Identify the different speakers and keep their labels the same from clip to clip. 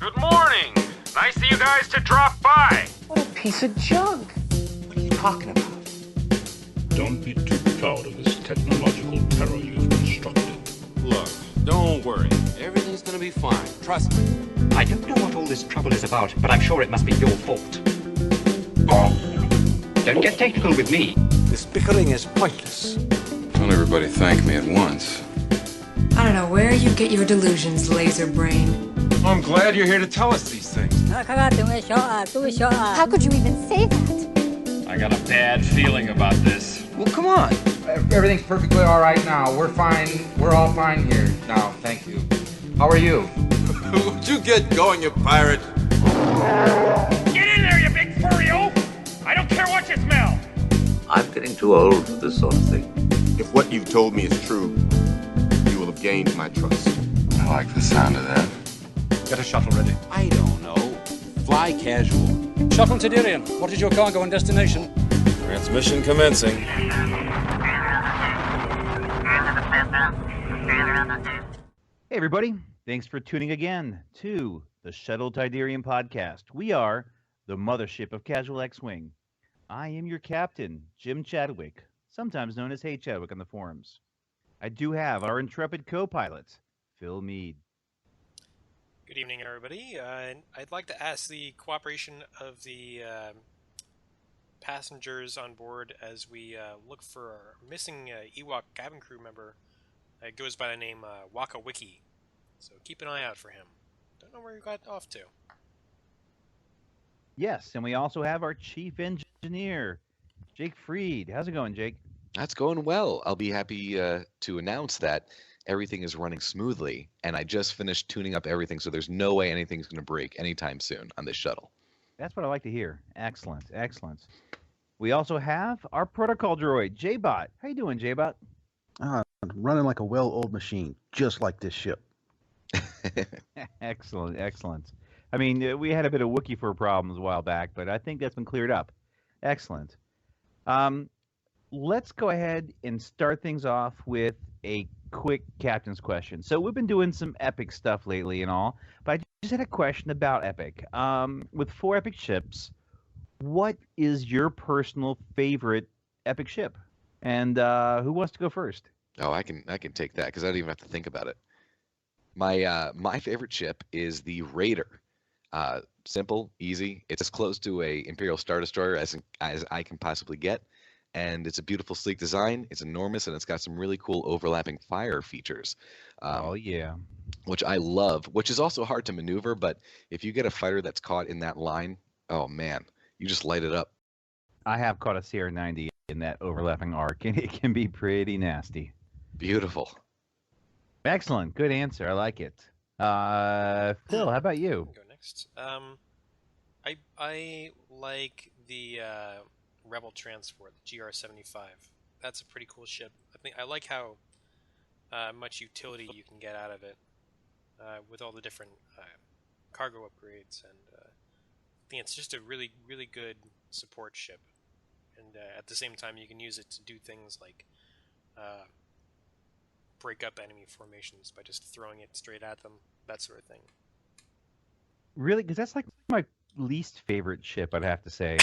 Speaker 1: Good morning. Nice of you guys to drop by.
Speaker 2: What a piece of junk. What are you talking about?
Speaker 3: Don't be too proud of this technological terror you've constructed.
Speaker 4: Look, don't worry. Everything's gonna be fine. Trust me.
Speaker 5: I don't know what all this trouble is about, but I'm sure it must be your fault. Don't get technical with me.
Speaker 2: This bickering is pointless.
Speaker 4: Don't everybody thank me at once.
Speaker 6: I don't know where you get your delusions, laser brain.
Speaker 4: I'm glad you're here to tell us these things.
Speaker 7: How
Speaker 8: could you even say that?
Speaker 9: I got a bad feeling about this.
Speaker 10: Well, come on. Everything's perfectly all right now. We're fine. We're all fine here now. Thank you. How are you?
Speaker 4: Would you get going, you pirate?
Speaker 9: Get in there, you big furry oaf! I don't care what you smell!
Speaker 11: I'm getting too old for this sort of thing.
Speaker 12: If what you've told me is true, you will have gained my trust.
Speaker 4: I like the sound of that.
Speaker 2: Get a shuttle ready.
Speaker 4: I don't know. Fly casual.
Speaker 13: Shuttle Tydirium, what is your cargo and destination?
Speaker 4: Transmission commencing.
Speaker 14: Hey everybody, thanks for tuning again to the Shuttle Tydirium podcast. We are the mothership of Casual X-Wing. I am your captain, Jim Chadwick, sometimes known as Hey Chadwick on the forums. I do have our intrepid co-pilot, Phil Mead.
Speaker 15: Good evening, everybody. I'd like to ask the cooperation of the passengers on board as we look for our missing Ewok cabin crew member. It goes by the name Waka Wiki, so keep an eye out for him. Don't know where he got off to.
Speaker 14: Yes, and we also have our chief engineer, Jake Freed. How's it going, Jake?
Speaker 16: That's going well. I'll be happy to announce that everything is running smoothly, and I just finished tuning up everything, so there's no way anything's going to break anytime soon on this shuttle.
Speaker 14: That's what I like to hear. Excellent, excellent. We also have our protocol droid, J-Bot. How you doing, J-Bot?
Speaker 17: Running like a well-oiled machine, just like this ship.
Speaker 14: Excellent, excellent. I mean, we had a bit of Wookiee fur problems a while back, but I think that's been cleared up. Excellent. Let's go ahead and start things off with a quick captain's question. So we've been doing some epic stuff lately and all, but I just had a question about epic. With 4 epic ships, what is your personal favorite epic ship? And who wants to go first?
Speaker 16: Oh, I can take that because I don't even have to think about it. My favorite ship is the Raider. Simple, easy. It's as close to a Imperial Star Destroyer as I can possibly get. And it's a beautiful, sleek design. It's enormous, and it's got some really cool overlapping fire features.
Speaker 14: Oh, yeah.
Speaker 16: Which I love, which is also hard to maneuver, but if you get a fighter that's caught in that line, oh, man, you just light it up.
Speaker 14: I have caught a CR-90 in that overlapping arc, and it can be pretty nasty.
Speaker 16: Beautiful.
Speaker 14: Excellent. Good answer. I like it. Phil, how about you?
Speaker 15: Go next. I like the Rebel Transport, the GR-75. That's a pretty cool ship. I like how much utility you can get out of it with all the different cargo upgrades, and I think it's just a really, really good support ship. And at the same time, you can use it to do things like break up enemy formations by just throwing it straight at them, that sort of thing.
Speaker 14: Really? Because that's like my least favorite ship, I'd have to say.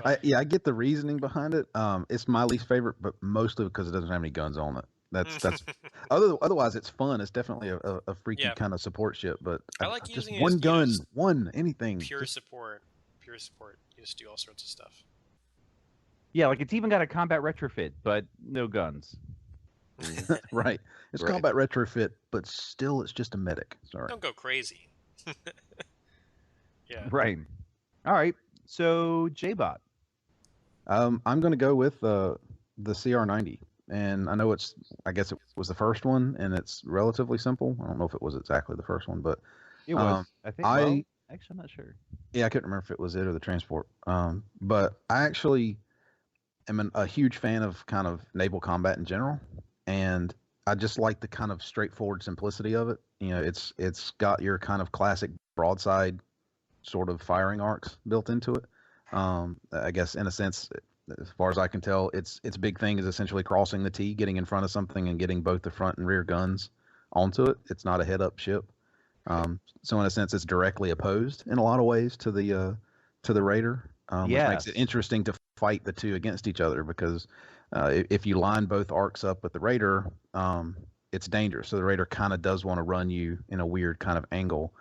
Speaker 17: I get the reasoning behind it. It's my least favorite, but mostly because it doesn't have any guns on it. That's otherwise it's fun. It's definitely a freaky kind of support ship, but
Speaker 15: I like
Speaker 17: just
Speaker 15: using
Speaker 17: one
Speaker 15: it
Speaker 17: gun,
Speaker 15: as
Speaker 17: anything.
Speaker 15: Pure support. You just do all sorts of stuff.
Speaker 14: Yeah, like it's even got a combat retrofit, but no guns.
Speaker 17: Right. It's
Speaker 16: Right.
Speaker 17: combat retrofit, but still it's just a medic. Sorry.
Speaker 15: Don't go crazy. Yeah.
Speaker 14: Right. All right. So, J-Bot.
Speaker 17: I'm going to go with the CR-90. And I know I guess it was the first one, and it's relatively simple. I don't know if it was exactly the first one, but
Speaker 14: It was. I think. Well, actually, I'm not sure.
Speaker 17: Yeah, I couldn't remember if it was it or the transport. But I actually am a huge fan of kind of naval combat in general, and I just like the kind of straightforward simplicity of it. You know, it's got your kind of classic broadside sort of firing arcs built into it. I guess in a sense, as far as I can tell, its big thing is essentially crossing the T, getting in front of something and getting both the front and rear guns onto it. It's not a head-up ship. So in a sense, it's directly opposed in a lot of ways to the Raider, which makes it interesting to fight the two against each other because if you line both arcs up with the Raider, it's dangerous. So the Raider kind of does want to run you in a weird kind of angle,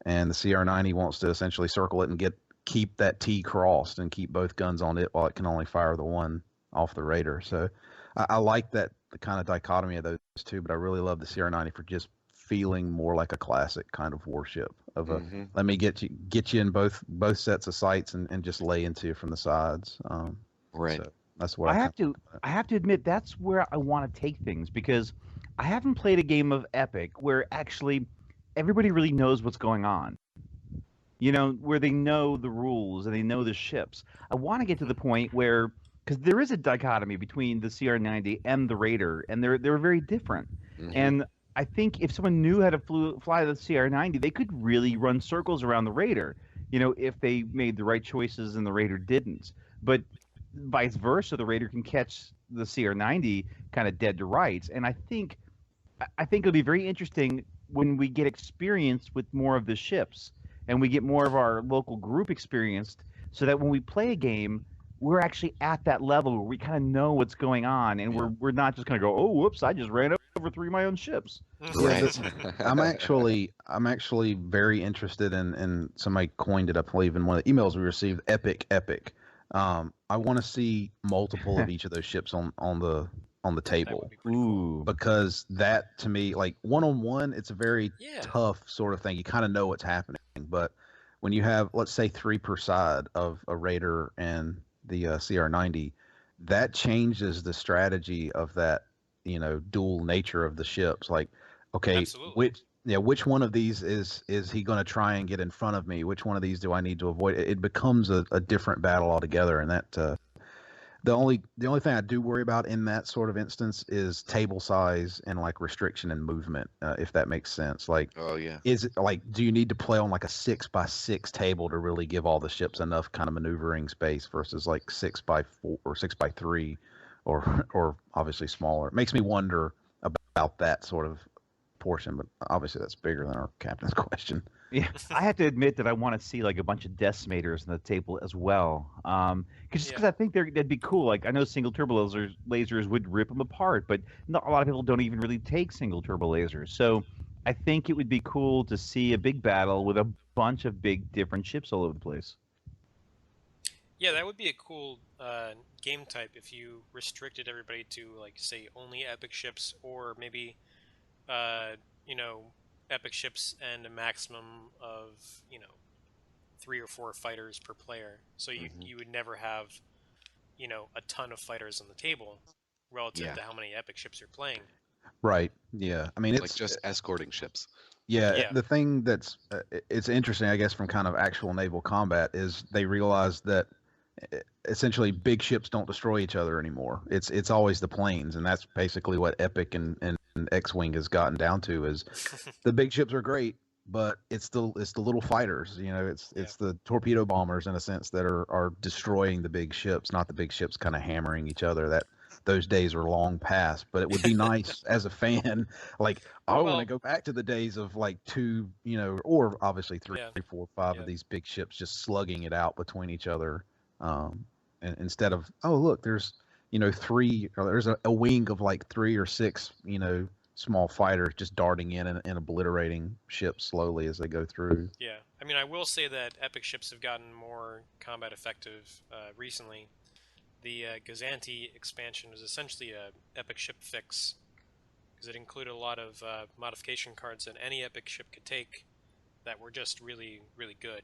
Speaker 17: and the CR90 wants to essentially circle it and keep that T crossed and keep both guns on it while it can only fire the one off the Raider. So I like that the kind of dichotomy of those two, but I really love the CR90 for just feeling more like a classic kind of warship of a let me get you in both sets of sights and just lay into you from the sides.
Speaker 16: Right.
Speaker 17: So that's what
Speaker 14: I have to admit that's where I want to take things because I haven't played a game of Epic where actually everybody really knows what's going on. You know, where they know the rules and they know the ships. I want to get to the point where, because there is a dichotomy between the CR90 and the Raider, and they're very different. And I think if someone knew how to fly the CR90, they could really run circles around the Raider, you know, if they made the right choices and the Raider didn't. But vice versa, the Raider can catch the CR90 kind of dead to rights. And I think it'll be very interesting when we get experienced with more of the ships and we get more of our local group experienced so that when we play a game, we're actually at that level where we kind of know what's going on and we're not just going to go, oh, whoops, I just ran over 3 of my own ships.
Speaker 16: Right.
Speaker 17: I'm actually very interested in somebody coined it, I believe, in one of the emails we received, epic. I want to see multiple of each of those ships on the table.
Speaker 14: Ooh.
Speaker 17: Because that to me, like one-on-one, it's a very tough sort of thing. You kind of know what's happening, but when you have, let's say, 3 per side of a Raider and the CR90, that changes the strategy of that, you know, dual nature of the ships. Like, okay, which one of these is he going to try and get in front of me? Which one of these do I need to avoid? It becomes a different battle altogether, and that the only thing I do worry about in that sort of instance is table size and like restriction and movement, if that makes sense. Like, is it like, do you need to play on like a 6x6 table to really give all the ships enough kind of maneuvering space versus like 6x4 or 6x3 or obviously smaller? It makes me wonder about that sort of portion, but obviously that's bigger than our captain's question.
Speaker 14: Yeah, I have to admit that I want to see like a bunch of decimators on the table as well, because I think that'd be cool. Like I know single turbo lasers would rip them apart, but a lot of people don't even really take single turbo lasers. So I think it would be cool to see a big battle with a bunch of big different ships all over the place.
Speaker 15: Yeah, that would be a cool game type if you restricted everybody to like say only epic ships, or maybe you know, epic ships and a maximum of, you know, 3 or 4 fighters per player. So you would never have, you know, a ton of fighters on the table relative to how many epic ships you're playing.
Speaker 17: Right. Yeah. I mean, it's
Speaker 16: like just escorting ships.
Speaker 17: Yeah. The thing that's it's interesting, I guess, from kind of actual naval combat is they realize that essentially big ships don't destroy each other anymore. It's always the planes, and that's basically what Epic and X-Wing has gotten down to. Is the big ships are great, but it's the little fighters. You know, it's the torpedo bombers in a sense that are destroying the big ships, not the big ships kind of hammering each other. Those days are long past. But it would be nice as a fan, like I want to go back to the days of like 2, you know, or obviously 3, 4, 5 of these big ships just slugging it out between each other. And instead of, oh, look, there's, you know, 3, or there's a wing of like 3 or 6, you know, small fighters just darting in and obliterating ships slowly as they go through.
Speaker 15: Yeah. I mean, I will say that epic ships have gotten more combat effective recently. The Gazanti expansion was essentially a epic ship fix because it included a lot of modification cards that any epic ship could take that were just really, really good.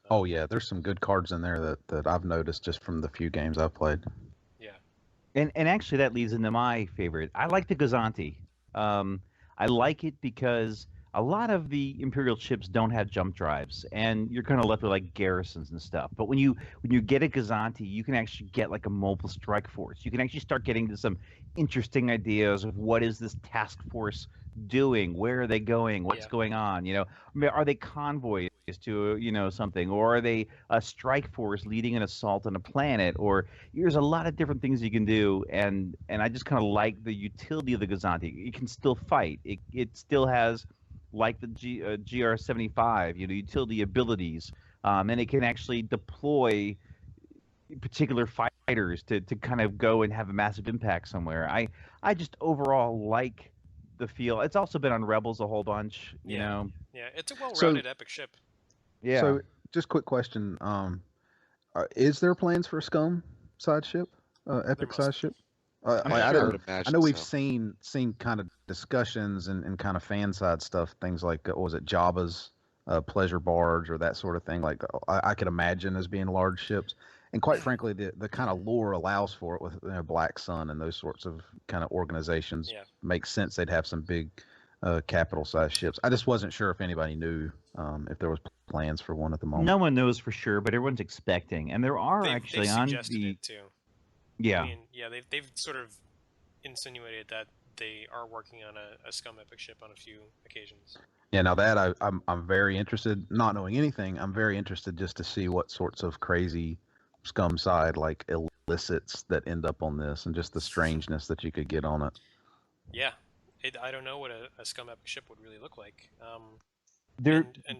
Speaker 17: Oh yeah, there's some good cards in there that I've noticed just from the few games I've played.
Speaker 15: Yeah.
Speaker 14: And actually that leads into my favorite. I like the Gazanti. I like it because a lot of the Imperial ships don't have jump drives, and you're kind of left with like garrisons and stuff. But when you get a Gazanti, you can actually get like a mobile strike force. You can actually start getting to some interesting ideas of what is this task force doing, where are they going, what's going on, you know, are they convoys to, you know, something, or are they a strike force leading an assault on a planet, or there's a lot of different things you can do, and I just kind of like the utility of the Gazanti. It can still fight, it still has like the GR-75, utility abilities, and it can actually deploy particular fighters to kind of go and have a massive impact somewhere. I just overall like the feel. It's also been on Rebels a whole bunch, you know.
Speaker 15: Yeah, it's a well-rounded epic ship.
Speaker 14: Yeah.
Speaker 17: So, just quick question: is there plans for a Scum side ship, epic size ship? I know we've seen kind of discussions and kind of fan side stuff, things like what was it, Jabba's pleasure barge or that sort of thing. Like I could imagine as being large ships. And quite frankly, the kind of lore allows for it with Black Sun and those sorts of kind of organizations.
Speaker 15: Yeah.
Speaker 17: Makes sense they'd have some big capital-sized ships. I just wasn't sure if anybody knew if there was plans for one at the moment.
Speaker 14: No one knows for sure, but everyone's expecting. And there are actually
Speaker 15: they've
Speaker 14: on
Speaker 15: suggested
Speaker 14: the...
Speaker 15: it too.
Speaker 14: Yeah.
Speaker 15: I mean, yeah, they've sort of insinuated that they are working on a Scum epic ship on a few occasions.
Speaker 17: Yeah, now that I'm very interested, not knowing anything, I'm very interested just to see what sorts of crazy Scum side like illicits that end up on this, and just the strangeness that you could get on it.
Speaker 15: Yeah, I don't know what a Scum epic ship would really look like.
Speaker 14: And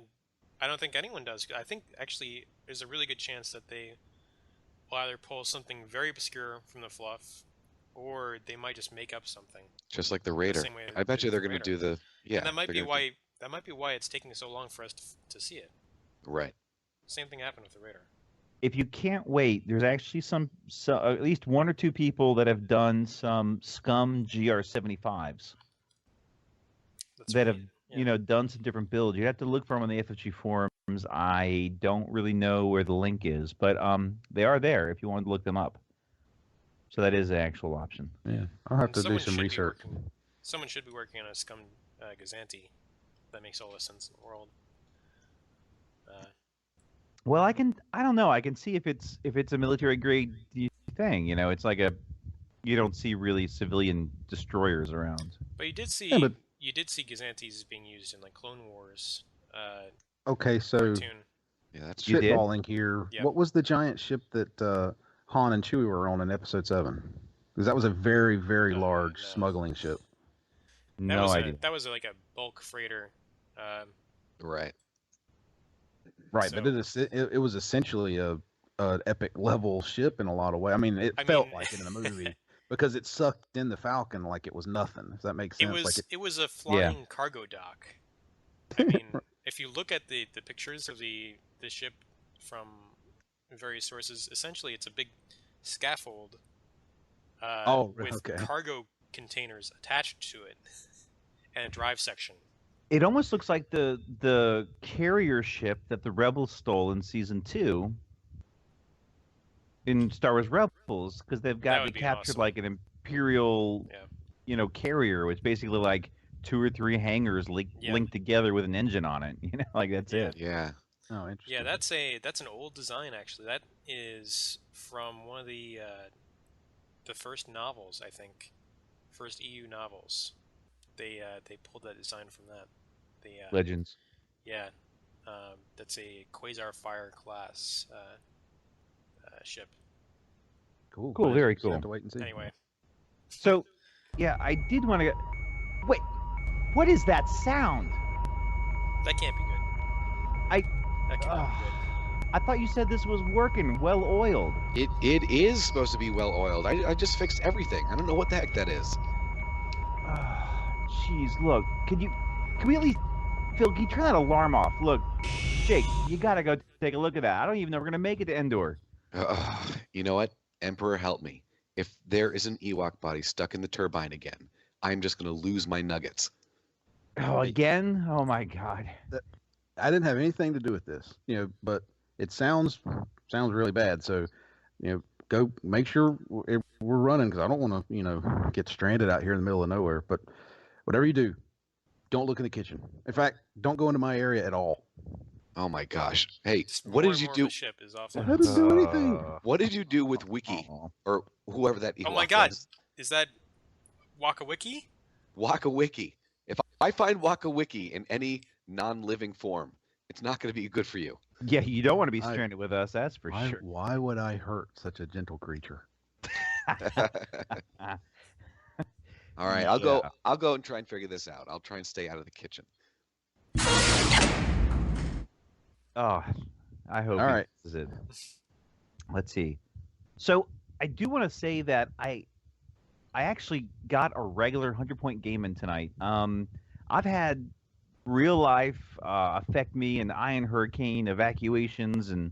Speaker 15: I don't think anyone does. I think actually there's a really good chance that they will either pull something very obscure from the fluff, or they might just make up something.
Speaker 16: Just like the Raider. I bet you they're going to do the
Speaker 15: And that might be why it's taking so long for us to see it.
Speaker 16: Right.
Speaker 15: Same thing happened with the Raider.
Speaker 14: If you can't wait, there's actually some at least one or two people that have done some Scum GR-75s that have done some different builds. You have to look for them on the FFG forums. I don't really know where the link is, but they are there if you want to look them up. So that is an actual option.
Speaker 17: Yeah, I'll have to do some research.
Speaker 15: Someone should be working on a Scum Gazanti. That makes all the sense in the world.
Speaker 14: Well, I don't know. I can see if it's a military grade thing. It's like you don't see really civilian destroyers around.
Speaker 15: But you did see Gazantis being used in like Clone Wars.
Speaker 17: Okay, so
Speaker 15: cartoon.
Speaker 16: Yeah, that's
Speaker 17: shitballing here.
Speaker 15: Yep.
Speaker 17: What was the giant ship that Han and Chewie were on in Episode 7? Because that was a very, very large smuggling ship.
Speaker 14: No idea.
Speaker 15: That was like a bulk freighter.
Speaker 16: Right.
Speaker 17: Right, but it was essentially a epic level ship in a lot of ways. I mean, it felt like it in the movie because it sucked in the Falcon like it was nothing. If that makes sense.
Speaker 15: It was a flying cargo dock. I mean, if you look at the pictures of the ship from various sources, essentially it's a big scaffold with cargo containers attached to it and a drive section.
Speaker 14: It almost looks like the carrier ship that the Rebels stole in Season 2 in Star Wars Rebels, because they captured awesome. Like an Imperial, carrier, which basically like 2 or 3 hangars linked together with an engine on it. Like that's it.
Speaker 16: Yeah.
Speaker 17: Oh, interesting.
Speaker 15: Yeah, that's an old design actually. That is from one of the first novels, I think, first EU novels. They pulled that design from that.
Speaker 14: Legends.
Speaker 15: Yeah, that's a Quasar Fire class ship.
Speaker 17: Cool.
Speaker 14: Very cool.
Speaker 17: Have to wait and see.
Speaker 15: Anyway.
Speaker 14: So, yeah, I did want to. Wait, what is that sound?
Speaker 15: That can't be good. That cannot be good.
Speaker 14: I thought you said this was working, well oiled.
Speaker 16: It is supposed to be well oiled. I just fixed everything. I don't know what the heck that is.
Speaker 14: Jeez, look, can we at least, Phil, can you turn that alarm off? Look, Jake, you gotta go take a look at that. I don't even know if we're gonna make it to Endor.
Speaker 16: You know what? Emperor, help me. If there is an Ewok body stuck in the turbine again, I'm just gonna lose my nuggets.
Speaker 14: Oh, again? Oh my God.
Speaker 17: I didn't have anything to do with this, but it sounds really bad. So, go make sure we're running, because I don't want to, get stranded out here in the middle of nowhere. But whatever you do, don't look in the kitchen. In fact, don't go into my area at all.
Speaker 16: Oh my gosh! Hey, what did you do?
Speaker 15: Ship is off
Speaker 17: I didn't do anything.
Speaker 16: What did you do with Wiki or whoever that?
Speaker 15: Oh my God!
Speaker 16: Was?
Speaker 15: Is that Wakawiki?
Speaker 16: Wakawiki. If I find Wakawiki in any non-living form, it's not going to be good for you.
Speaker 14: Yeah, you don't want to be stranded with us. That's for sure.
Speaker 17: Why would I hurt such a gentle creature?
Speaker 16: All right, I'll go and try and figure this out. I'll try and stay out of the kitchen.
Speaker 14: Oh, I hope
Speaker 17: All right.
Speaker 14: This is it. Let's see. So I do want to say that I actually got a regular 100-point game in tonight. I've had real life affect me and Iron Hurricane evacuations and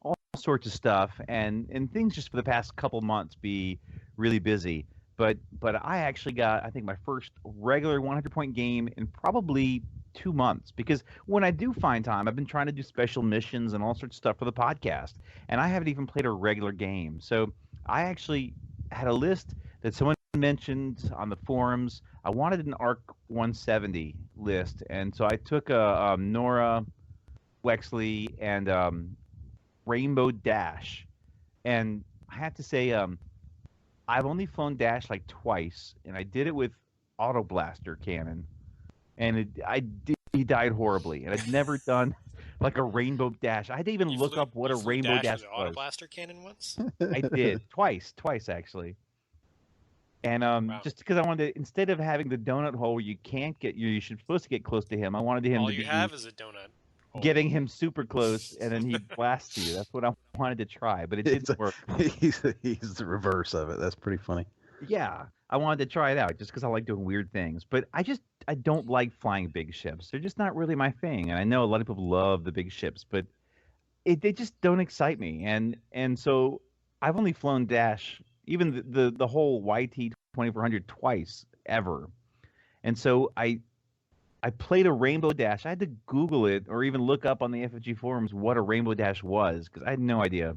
Speaker 14: all sorts of stuff, and things just for the past couple months be really busy. But I actually got, I think, my first regular 100-point game in probably 2 months, because when I do find time, I've been trying to do special missions and all sorts of stuff for the podcast, and I haven't even played a regular game. So I actually had a list that someone mentioned on the forums. I wanted an ARC 170 list, and so I took a Nora, Wexley, and Rainbow Dash, and I have to say, I've only flown Dash like twice, and I did it with Auto Blaster Cannon, and he died horribly, and I'd never done like a Rainbow Dash. I had to even look up what a Rainbow Dash
Speaker 15: with
Speaker 14: was.
Speaker 15: Auto Blaster Cannon once?
Speaker 14: I did twice actually. And
Speaker 15: Wow.
Speaker 14: just because I wanted to, instead of having the donut hole where you can't get, you're supposed to get close to him, I wanted him
Speaker 15: All
Speaker 14: to
Speaker 15: you
Speaker 14: be
Speaker 15: have is a donut hole.
Speaker 14: getting him super close, and then he blasts you. That's what I wanted to try, but it didn't work.
Speaker 17: He's the reverse of it. That's pretty funny.
Speaker 14: Yeah, I wanted to try it out just because I like doing weird things, but I don't like flying big ships. They're just not really my thing, and I know a lot of people love the big ships, but they just don't excite me. And so I've only flown Dash, even the whole YT 2400 twice ever, and so I played a Rainbow Dash. I had to Google it or even look up on the FFG forums what a Rainbow Dash was, because I had no idea.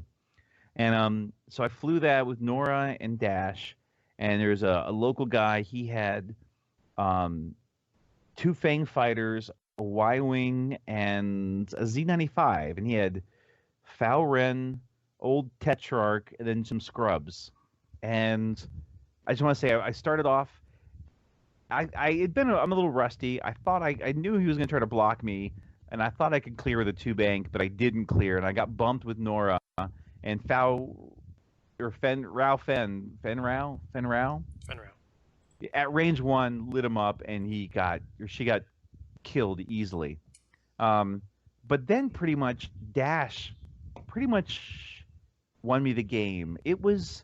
Speaker 14: And so I flew that with Nora and Dash, and there's a local guy. He had 2 Fang fighters, a Y-wing, and a Z95, and he had Foul Ren, old Tetrarch, and then some scrubs. And I just want to say, I started off. I'm a little rusty. I thought I knew he was going to try to block me, and I thought I could clear the 2 bank, but I didn't clear, and I got bumped with Nora and Fenrao at range 1 lit him up, and she got killed easily. But then pretty much Dash won me the game. It was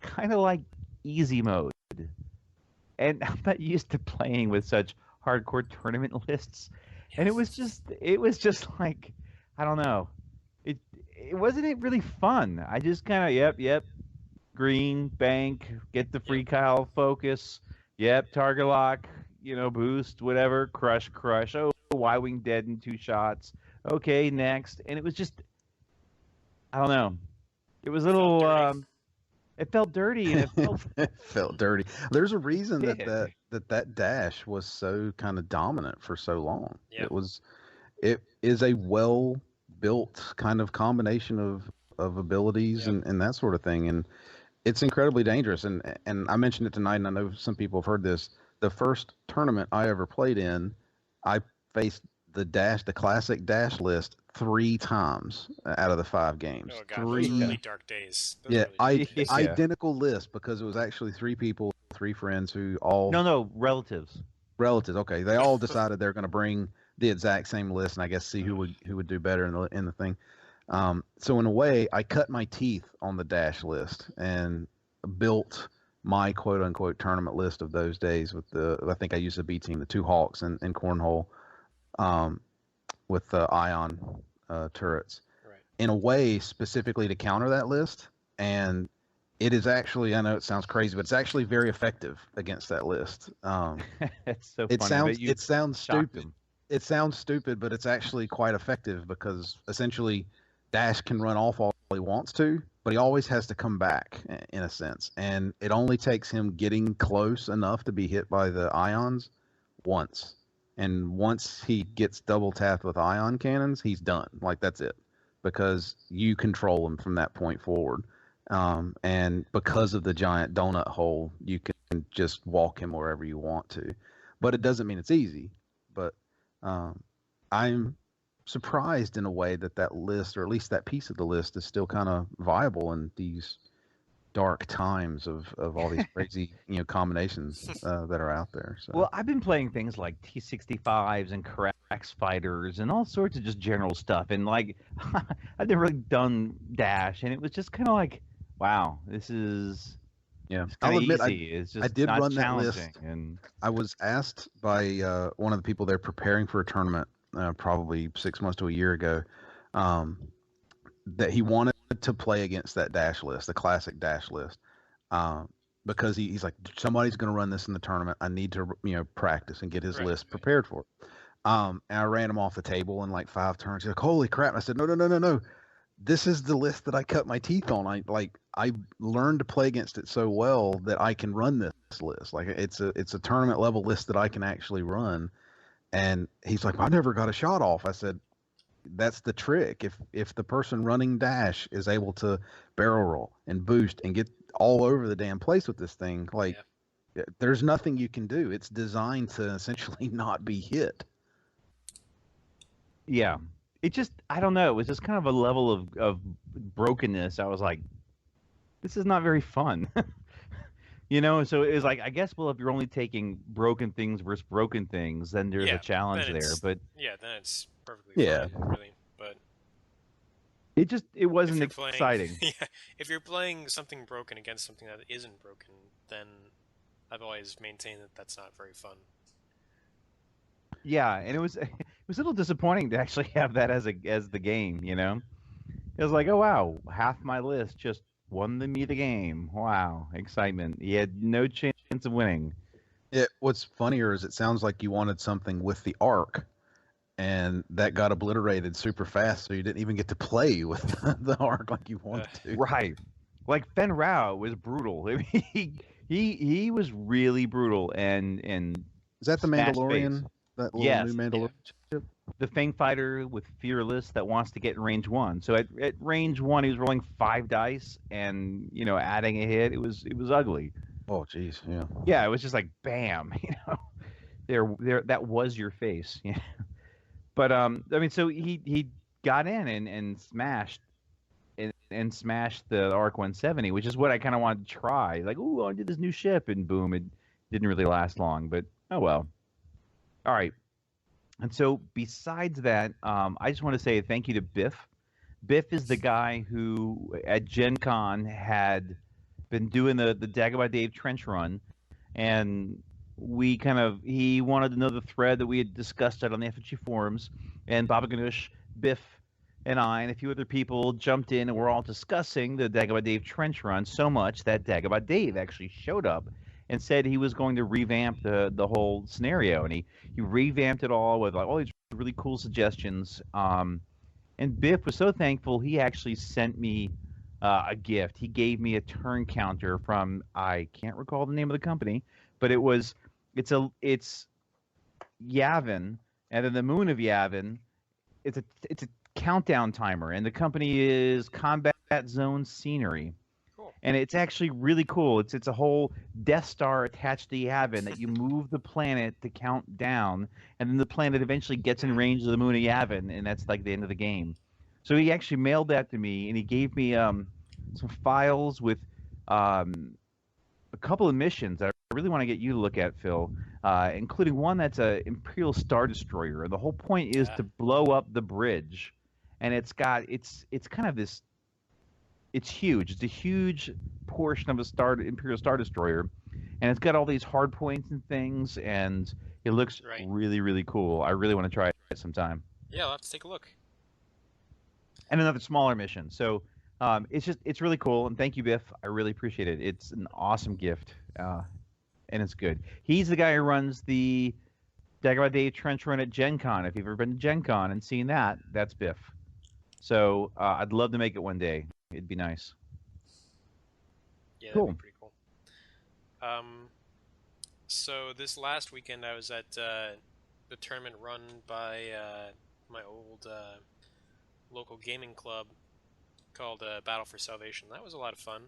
Speaker 14: kind of like easy mode. And I'm not used to playing with such hardcore tournament lists. And it was just like, I don't know. It wasn't really fun. I just kind of, yep, green, bank, get the free Kyle focus, yep, target lock, boost, whatever, crush. Oh, Y-wing dead in 2 shots. Okay, next. And it was just, I don't know. It was a little, it felt dirty, and
Speaker 17: it felt dirty. There's a reason that Dash was so kind of dominant for so long.
Speaker 15: Yeah.
Speaker 17: It is a well-built kind of combination of abilities and that sort of thing, and it's incredibly dangerous. And I mentioned it tonight, and I know some people have heard this. The first tournament I ever played in, I faced the classic Dash list 3 times out of the 5 games.
Speaker 15: Oh god, those were really dark days.
Speaker 17: Identical list, because it was actually 3 people, 3 friends who all
Speaker 14: relatives.
Speaker 17: Okay, they all decided they're going to bring the exact same list, and I guess see who would do better in the thing. So in a way, I cut my teeth on the Dash list and built my quote unquote tournament list of those days with I think I used the B team, the 2 Hawks and Cornhole. With the ion turrets,
Speaker 15: right,
Speaker 17: in a way specifically to counter that list, and it is actually, I know it sounds crazy, but it's actually very effective against that list.
Speaker 14: It's so funny.
Speaker 17: It sounds stupid. It sounds stupid, but it's actually quite effective, because essentially Dash can run off all he wants to, but he always has to come back in a sense, and it only takes him getting close enough to be hit by the ions once. And once he gets double tapped with ion cannons, he's done. Like, that's it, because you control him from that point forward. And because of the giant donut hole, you can just walk him wherever you want to. But it doesn't mean it's easy. But I'm surprised in a way that list, or at least that piece of the list, is still kind of viable in these dark times of all these crazy combinations that are out there. So.
Speaker 14: Well, I've been playing things like T65s and Crax fighters and all sorts of just general stuff, and like I've never really done Dash, and it was just kind of like, wow, this is
Speaker 17: I'll admit
Speaker 14: easy. It's just
Speaker 17: I did
Speaker 14: not
Speaker 17: run that
Speaker 14: challenging.
Speaker 17: list,
Speaker 14: and
Speaker 17: I was asked by one of the people there preparing for a tournament, probably 6 months to a year ago, that he wanted to play against that Dash list, the classic Dash list, because he's like, somebody's going to run this in the tournament. I need to practice and get his list prepared for it. And I ran him off the table in like 5 turns. He's like, holy crap! And I said, no. This is the list that I cut my teeth on. I learned to play against it so well that I can run this list. Like it's a tournament level list that I can actually run. And he's like, I never got a shot off. I said, that's the trick. If the person running Dash is able to barrel roll and boost and get all over the damn place with this thing, there's nothing you can do. It's designed to essentially not be hit.
Speaker 14: Yeah. It just, I don't know. It was just kind of a level of brokenness. I was like, this is not very fun. So it was like, I guess, well, if you're only taking broken things versus broken things, then there's a challenge there. But
Speaker 15: then it's perfectly fine, really. But
Speaker 14: it wasn't exciting.
Speaker 15: If you're playing something broken against something that isn't broken, then I've always maintained that that's not very fun.
Speaker 14: Yeah, and it was a little disappointing to actually have that as the game, It was like, oh wow, half my list just won me the game. Wow, excitement. He had no chance of winning.
Speaker 17: What's funnier is it sounds like you wanted something with the arc, and that got obliterated super fast, so you didn't even get to play with the arc like you wanted to.
Speaker 14: Right. Like Fen Rao was brutal. I mean, he was really brutal and
Speaker 17: is that the Mandalorian? That little new Mandalorian ship?
Speaker 14: The Fang Fighter with Fearless that wants to get in range 1. So at range 1, he was rolling 5 dice and, adding a hit. It was ugly.
Speaker 17: Oh, jeez, yeah.
Speaker 14: Yeah, it was just like, bam, there, that was your face. But, I mean, so he got in and smashed and smashed the ARC 170, which is what I kind of wanted to try. Like, ooh, I did this new ship, and boom, it didn't really last long, but oh well. All right. And so besides that, I just want to say thank you to Biff. Biff is the guy who at Gen Con had been doing the Dagobah Dave trench run, and he wanted to know the thread that we had discussed it on the FFG forums, and Baba Ganoush, Biff, and I and a few other people jumped in, and we're all discussing the Dagobah Dave trench run so much that Dagobah Dave actually showed up and said he was going to revamp the whole scenario, and he revamped it all with like all these really cool suggestions. And Biff was so thankful he actually sent me a gift. He gave me a turn counter from, I can't recall the name of the company, but it's Yavin, and then the moon of Yavin. It's a countdown timer, and the company is Combat Zone Scenery. And it's actually really cool. It's a whole Death Star attached to Yavin that you move the planet to count down, and then the planet eventually gets in range of the moon of Yavin, and that's like the end of the game. So he actually mailed that to me, and he gave me some files with a couple of missions that I really want to get you to look at, Phil, including one that's a Imperial Star Destroyer. The whole point is to blow up the bridge, and it's kind of this. It's huge. It's a huge portion of a Imperial Star Destroyer, and it's got all these hard points and things, and it looks really, really cool. I really want to try it sometime.
Speaker 15: Yeah, I'll have to take a look.
Speaker 14: And another smaller mission. So it's really cool, and thank you, Biff. I really appreciate it. It's an awesome gift, and it's good. He's the guy who runs the Dagobah Dave trench run at Gen Con. If you've ever been to Gen Con and seen that, that's Biff. So I'd love to make it one day. It'd be nice.
Speaker 15: Yeah, that'd be pretty cool. So this last weekend I was at the tournament run by my old local gaming club called Battle for Salvation. That was a lot of fun.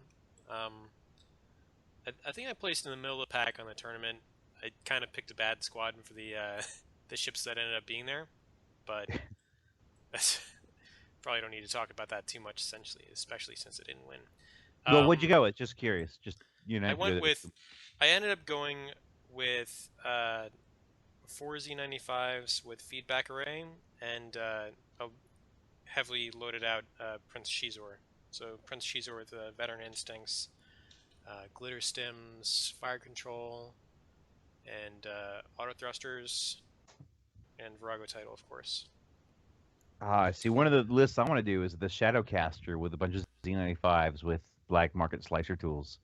Speaker 15: I think I placed in the middle of the pack on the tournament. I kind of picked a bad squad for the ships that ended up being there, but that's... Probably don't need to talk about that too much, essentially, especially since it didn't win.
Speaker 14: Well, what'd you go with? Just curious. Just
Speaker 15: I ended up going with 4Z95s with feedback array and a heavily loaded out Prince Shizor. So Prince Shizor with veteran instincts, glitter stims, fire control, and auto thrusters, and Virago title, of course.
Speaker 14: See, one of the lists I want to do is the Shadowcaster with a bunch of Z95s with black market slicer tools.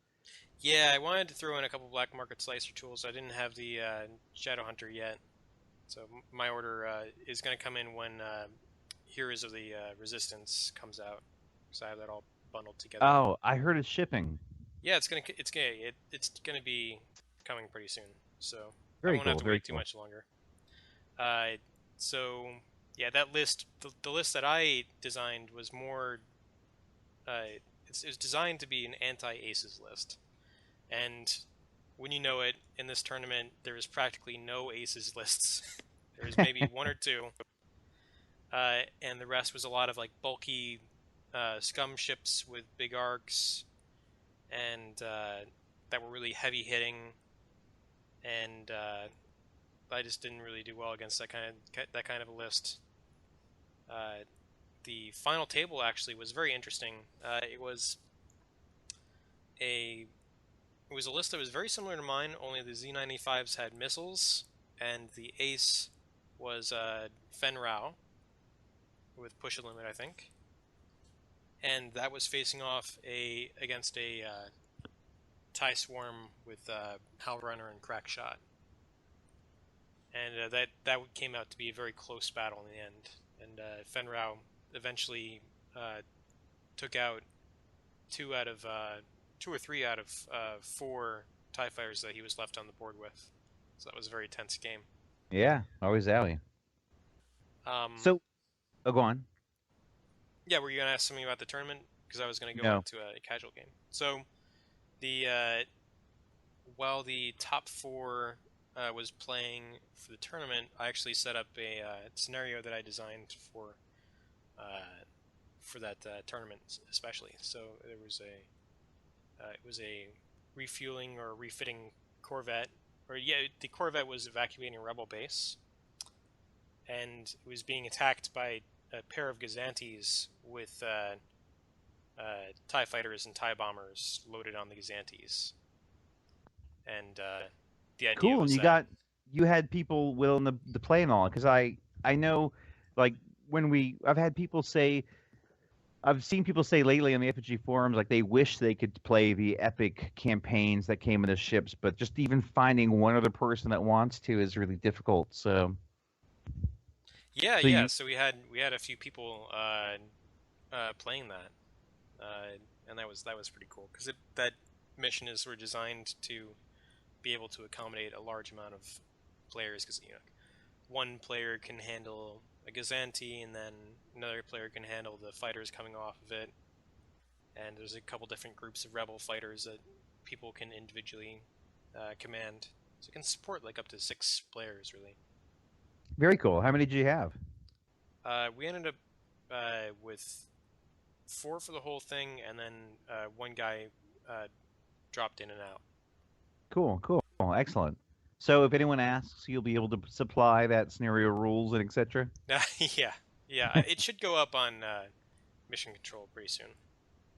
Speaker 15: Yeah, I wanted to throw in a couple black market slicer tools. I didn't have the Shadow Hunter yet, so my order is going to come in when Heroes of the Resistance comes out, because I have that all bundled together.
Speaker 14: Oh, I heard it's shipping.
Speaker 15: Yeah, it's gonna be coming pretty soon, so
Speaker 14: very
Speaker 15: I won't have to wait too much longer. So yeah, that list, the list that I designed was more. It was designed to be an anti-aces list, and when you know it, in this tournament there is practically no aces lists. There was maybe one or two, and the rest was a lot of like bulky scum ships with big arcs, and that were really heavy hitting, and I just didn't really do well against that kind of a list. The final table actually was very interesting. It was a list that was very similar to mine, only the Z95s had missiles, and the ace was Fen Rao with push a limit, I think. And that was facing off against a TIE Swarm with Hal Runner and Crack Shot. And that came out to be a very close battle in the end. And Fen Rao eventually took out two or three out of 4 TIE fighters that he was left on the board with. So that was a very tense game.
Speaker 14: Yeah, always alley. So, go on.
Speaker 15: Yeah, were you going to ask something about the tournament? Because I was going to go into a casual game. So, while the top 4 was playing for the tournament, I actually set up a scenario that I designed for that tournament especially. So there was it was a refueling or refitting Corvette, the Corvette was evacuating a rebel base, and it was being attacked by a pair of Gazantes with TIE fighters and TIE bombers loaded on the Gazantes. And the idea
Speaker 14: cool,
Speaker 15: was
Speaker 14: and you had people willing to play and all, because I know, like, I've seen people say lately on the FG forums, like, they wish they could play the epic campaigns that came in the ships, but just even finding one other person that wants to is really difficult. So
Speaker 15: so we had a few people playing that, and that was pretty cool, because that mission is sort of designed to be able to accommodate a large amount of players, because one player can handle a Gazanti, and then another player can handle the fighters coming off of it, and there's a couple different groups of rebel fighters that people can individually command, so it can support like up to 6 players, really.
Speaker 14: Very cool. How many did you have?
Speaker 15: We ended up with 4 for the whole thing, and then one guy dropped in and out.
Speaker 14: Cool, excellent. So if anyone asks, you'll be able to supply that scenario rules and etc.
Speaker 15: Yeah. It should go up on Mission Control pretty soon.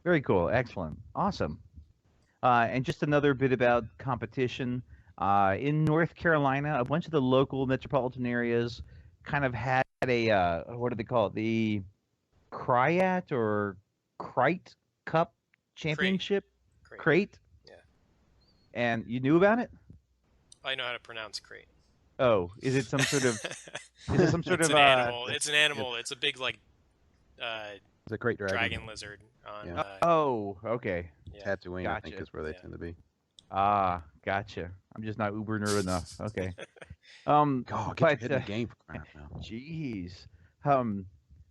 Speaker 14: Very cool, excellent, awesome. And just another bit about competition. In North Carolina, a bunch of the local metropolitan areas kind of had a what do they call it? The Cryat or Crite Cup Championship. Crate.
Speaker 15: Yeah.
Speaker 14: And you knew about it?
Speaker 15: I know how to pronounce crate.
Speaker 14: Oh, is it some sort of?
Speaker 15: It's an animal. It's an animal. It's a big like.
Speaker 17: It's a great
Speaker 15: dragon lizard. On,
Speaker 14: oh, okay.
Speaker 17: Yeah. Tatooine, I think, is where they tend to be.
Speaker 14: Ah, gotcha. I'm just not uber nerd enough. Okay.
Speaker 17: God, get your head in the game for crying out loud.
Speaker 14: Jeez.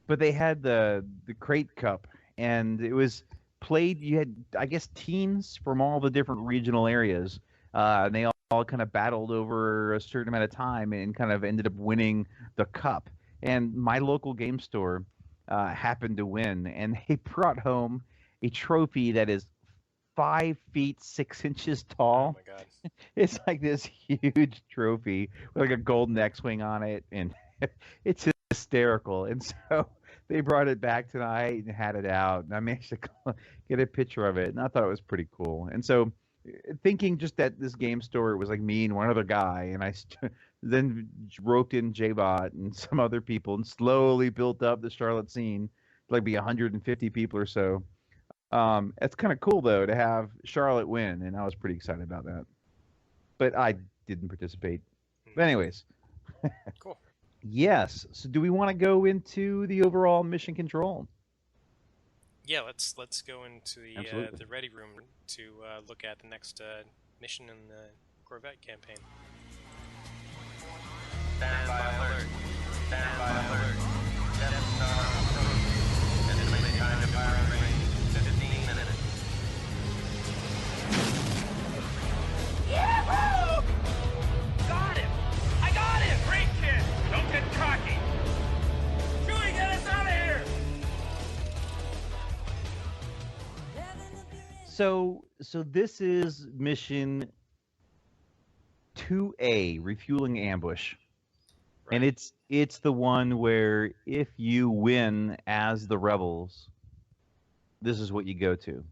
Speaker 14: But they had the Crate Cup, and it was played. You had, I guess, teams from all the different regional areas. And they all kind of battled over a certain amount of time and kind of ended up winning the cup. And my local game store happened to win, and they brought home a trophy that is 5 feet 6 inches tall.
Speaker 15: Oh my god.
Speaker 14: It's like this huge trophy with like a golden X-wing on it, and it's hysterical. And so they brought it back tonight and had it out, and I managed to get a picture of it, and I thought it was pretty cool. And so, thinking just at this game store, it was like me and one other guy, and I then roped in J-Bot and some other people, and slowly built up the Charlotte scene to like be 150 people or so. It's kind of cool though to have Charlotte win, and I was pretty excited about that. But I didn't participate. But anyways.
Speaker 15: Cool.
Speaker 14: Yes. So do we want to go into the overall mission control?
Speaker 15: Yeah, let's go into the ready room to look at the next mission in the Corvette campaign.
Speaker 7: Stand by alert. Stand by alert. Death Star approach. Estimated time to fire range 15 minutes.
Speaker 9: Yahoo! Got him! I got him! Great kid! Don't get cocky! Chewie, get us out of here!
Speaker 14: So this is mission 2A, Refueling Ambush. Right. And it's the one where if you win as the rebels, this is what you go to.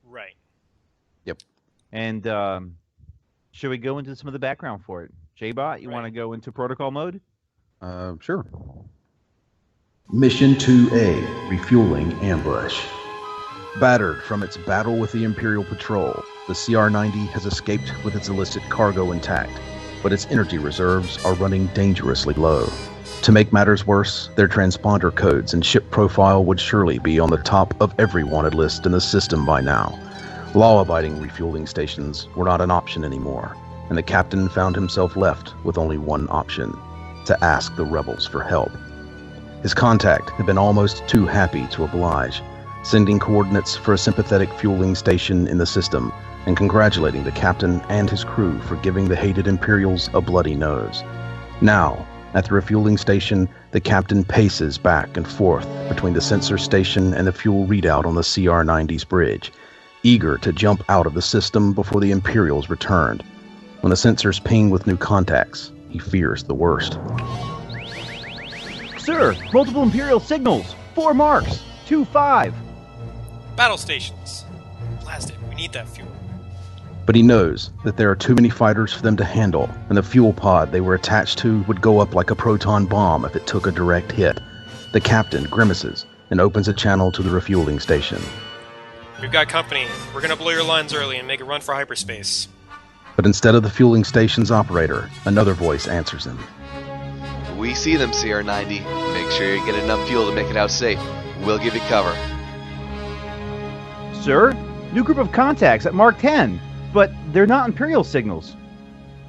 Speaker 15: Right.
Speaker 14: Yep. And should we go into some of the background for it? J-Bot, you want to go into protocol mode?
Speaker 17: Sure. Mission 2A, Refueling Ambush. Battered from its battle with the Imperial Patrol, the CR-90 has escaped with its illicit cargo intact, but its energy reserves are running dangerously low. To make matters worse, their transponder codes and ship profile would surely be on the top of every wanted list in the system by now. Law-abiding refueling stations were not an option anymore, and the captain found himself left with only one option: to ask the rebels for help. His contact had been almost too happy to oblige, sending coordinates for a sympathetic fueling station in the system, and congratulating the captain and his crew for giving the hated Imperials a bloody nose. Now, at the refueling station, the captain paces back and forth between the sensor station and the fuel readout on the CR-90's bridge, eager to jump out of the system before the Imperials returned. When the sensors ping with new contacts, he fears the worst.
Speaker 14: Sir, multiple Imperial signals. 4 marks. 2-5.
Speaker 15: Battle stations. Blast it. We need that fuel.
Speaker 17: But he knows that there are too many fighters for them to handle, and the fuel pod they were attached to would go up like a proton bomb if it took a direct hit. The captain grimaces and opens a channel to the refueling station.
Speaker 15: We've got company. We're gonna blow your lines early and make a run for hyperspace.
Speaker 17: But instead of the fueling station's operator, another voice answers him.
Speaker 18: We see them, CR-90. Make sure you get enough fuel to make it out safe. We'll give you cover.
Speaker 14: Sir, new group of contacts at Mark 10, but they're not Imperial signals.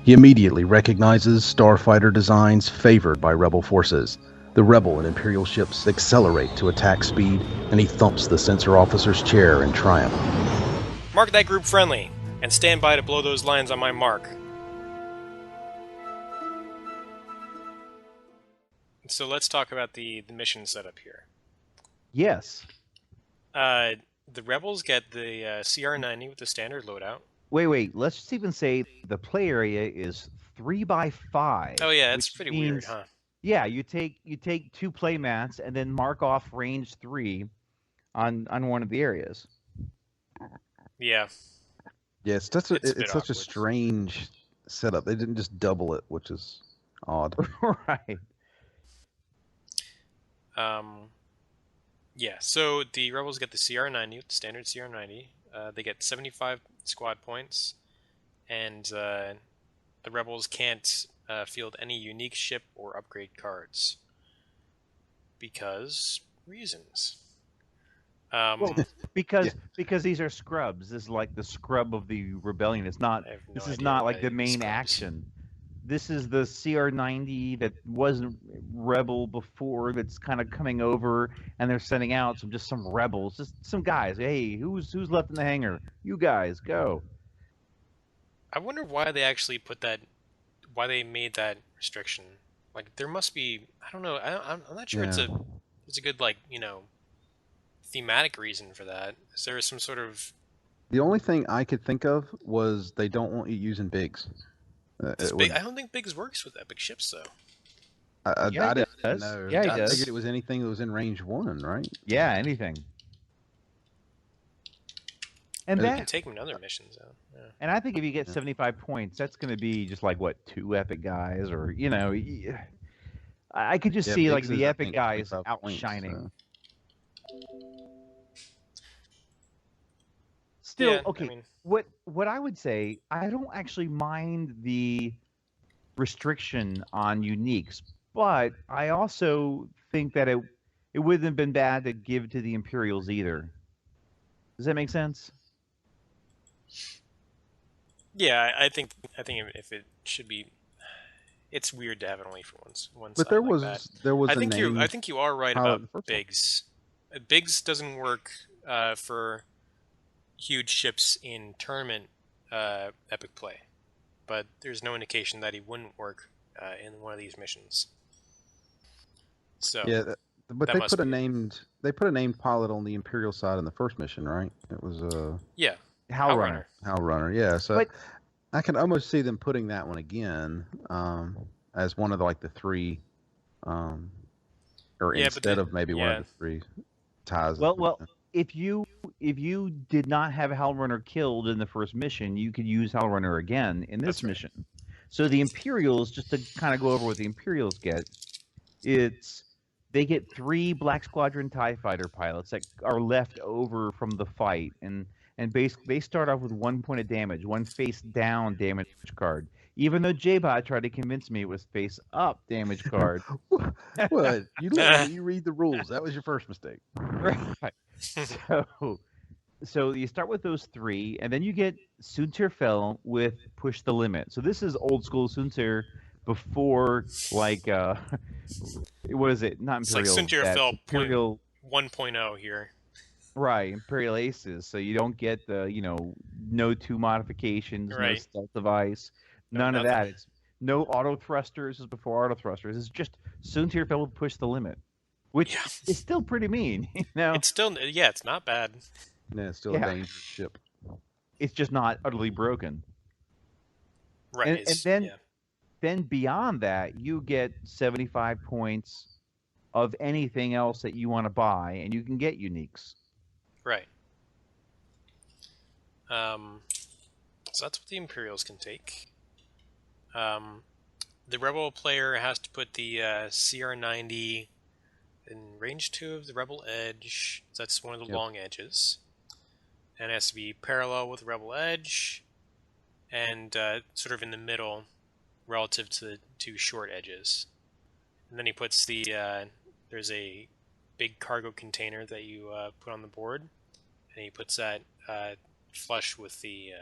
Speaker 17: He immediately recognizes starfighter designs favored by Rebel forces. The Rebel and Imperial ships accelerate to attack speed, and he thumps the sensor officer's chair in triumph.
Speaker 15: Mark that group friendly, and stand by to blow those lines on my mark. So let's talk about the mission setup here.
Speaker 14: Yes.
Speaker 15: The Rebels get the CR-90 with the standard loadout.
Speaker 14: Wait. Let's just even say the play area is 3x5.
Speaker 15: Oh yeah, that's pretty weird, huh?
Speaker 14: Yeah, you take 2 play mats and then mark off range 3 on one of the areas.
Speaker 15: Yeah.
Speaker 17: Yeah, it's such a strange setup. They didn't just double it, which is odd.
Speaker 14: Right.
Speaker 15: Yeah, so the Rebels get the CR-90, the standard CR-90. They get 75 squad points, and the Rebels can't field any unique ship or upgrade cards. Because reasons.
Speaker 14: Because these are scrubs. This is like the scrub of the rebellion. It's not. This is not like the main action. This is the CR-90 that wasn't Rebel before, that's kind of coming over, and they're sending out some rebels, just some guys. Hey, who's left in the hangar? You guys, go.
Speaker 15: I wonder why they actually put that, why they made that restriction. Like, there must be, I don't know, I'm not sure it's a good, like, thematic reason for that. Is there some sort of
Speaker 17: The only thing I could think of was they don't want you using bigs.
Speaker 15: I don't think Biggs works with epic ships, though.
Speaker 17: I didn't
Speaker 14: does.
Speaker 17: know.
Speaker 14: Yeah, he
Speaker 17: I
Speaker 14: does.
Speaker 17: figured it was anything that was in range 1, right?
Speaker 14: Yeah, anything. And
Speaker 15: You
Speaker 14: that
Speaker 15: can take him to other missions, though. Yeah.
Speaker 14: And I think if you get 75 points, that's going to be just like, what, 2 epic guys? Or, you know, I could just see, like, the epic guys outshining. Still,
Speaker 15: Yeah,
Speaker 14: okay,
Speaker 15: I mean,
Speaker 14: what I would say, I don't actually mind the restriction on uniques, but I also think that it wouldn't have been bad to give to the Imperials either. Does that make sense?
Speaker 15: yeah, I think if it should be, it's weird to have it only for one
Speaker 17: But
Speaker 15: side
Speaker 17: there
Speaker 15: like
Speaker 17: was
Speaker 15: that.
Speaker 17: a name.
Speaker 15: I think you are right
Speaker 17: pilot
Speaker 15: about
Speaker 17: the first
Speaker 15: Biggs. Biggs doesn't work for huge ships in tournament epic play, but there's no indication that he wouldn't work in one of these missions. So
Speaker 17: Yeah, but they put a named pilot on the Imperial side in the first mission, right? It was
Speaker 15: yeah,
Speaker 14: Howlrunner.
Speaker 17: Howlrunner, yeah. So I can almost see them putting that one again as one of the 3, or instead of maybe one of the 3 ties.
Speaker 14: Well, if you did not have Howlrunner killed in the first mission, you could use Howlrunner again in this mission. So the Imperials, just to kind of go over what the Imperials get, they get 3 Black Squadron TIE Fighter pilots that are left over from the fight, and basically they start off with 1 point of damage, 1 face down damage card. Even though J-Bot tried to convince me it was face up damage card.
Speaker 17: What? You let me read the rules. That was your first mistake.
Speaker 14: Right. So you start with those 3, and then you get Suntir Fel with Push the Limit. So this is old school Suntir before, like, what is it? Not Imperial.
Speaker 15: It's like Suntir Fel
Speaker 14: Imperial
Speaker 15: 1.0 here.
Speaker 14: Right, Imperial Aces. So you don't get the, no 2 modifications, no stealth device, none of that. It's no auto thrusters as before auto thrusters. It's just Suntir Fel with Push the Limit, which is still pretty mean.
Speaker 15: It's still, it's not bad.
Speaker 17: Yeah, it's still a dangerous ship.
Speaker 14: It's just not utterly broken.
Speaker 15: Right.
Speaker 14: And then beyond that, you get 75 points of anything else that you want to buy, and you can get uniques.
Speaker 15: Right. So that's what the Imperials can take. The Rebel player has to put the CR90 in range 2 of the Rebel edge. So that's one of the long edges. And it has to be parallel with the Rebel edge, and sort of in the middle relative to the 2 short edges. And then he puts there's a big cargo container that you put on the board, and he puts that flush with the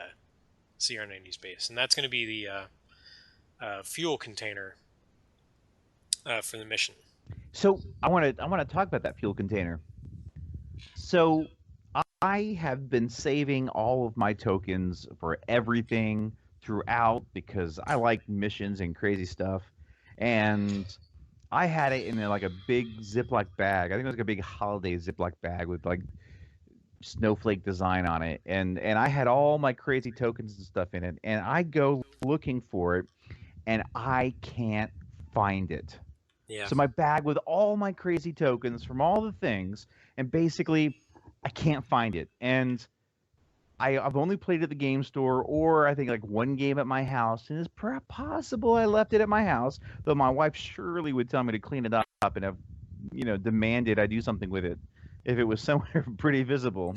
Speaker 15: CR90's base. And that's going to be the fuel container for the mission.
Speaker 14: So I want to talk about that fuel container. So I have been saving all of my tokens for everything throughout because I like missions and crazy stuff, and I had it in a big Ziploc bag. I think it was a big holiday Ziploc bag with snowflake design on it, and I had all my crazy tokens and stuff in it, and I go looking for it, and I can't find it.
Speaker 15: Yeah.
Speaker 14: So my bag with all my crazy tokens from all the things, and basically I can't find it. And I've only played at the game store, or I think 1 game at my house, and it's possible I left it at my house, though my wife surely would tell me to clean it up and have, demanded I do something with it if it was somewhere pretty visible.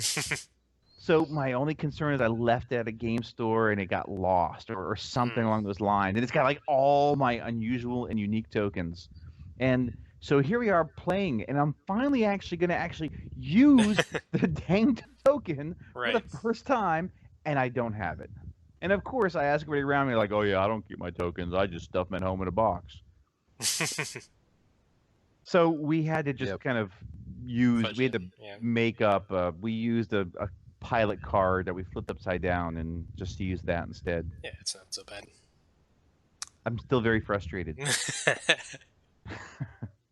Speaker 14: So my only concern is I left it at a game store and it got lost or something along those lines. And it's got all my unusual and unique tokens. And so here we are playing, and I'm finally actually going to use the dang token for the first time, and I don't have it. And of course, I ask everybody around me, oh yeah, I don't keep my tokens. I just stuff them at home in a box. So we had to just kind of we had to make up, we used a pilot card that we flipped upside down and just use that instead.
Speaker 15: Yeah, it's not so bad.
Speaker 14: I'm still very frustrated.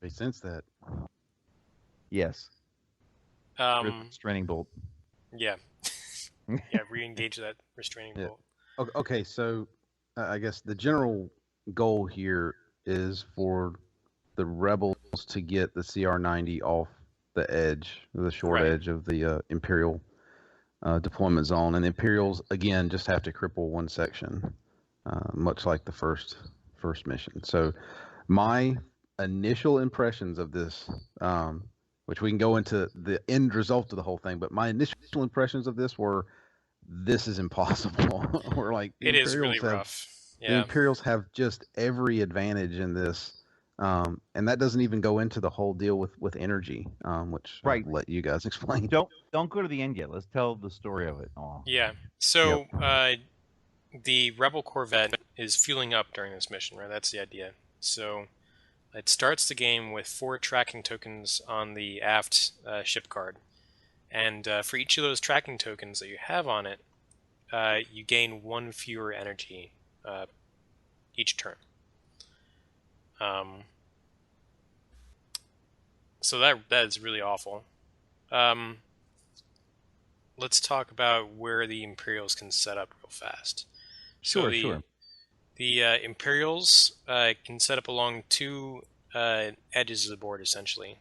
Speaker 17: They sense that.
Speaker 14: Yes. Straining bolt.
Speaker 15: Yeah. Yeah, re-engage that restraining bolt.
Speaker 17: Okay, so I guess the general goal here is for the rebels to get the CR-90 off the edge, the short edge of the Imperial deployment zone, and the Imperials again just have to cripple one section, much like the first mission. So my initial impressions of this, which we can go into the end result of the whole thing, but my initial impressions of this were, this is impossible. We're like,
Speaker 15: it is really rough. Yeah.
Speaker 17: The Imperials have just every advantage in this, and that doesn't even go into the whole deal with energy, which I'll let you guys explain.
Speaker 14: Don't go to the end yet. Let's tell the story of it all.
Speaker 15: Yeah. So the Rebel Corvette is fueling up during this mission, right? That's the idea. So it starts the game with 4 tracking tokens on the aft ship card. And for each of those tracking tokens that you have on it, you gain 1 fewer energy each turn. So that is really awful. Let's talk about where the Imperials can set up real fast.
Speaker 14: Sure.
Speaker 15: The Imperials can set up along 2 edges of the board, essentially.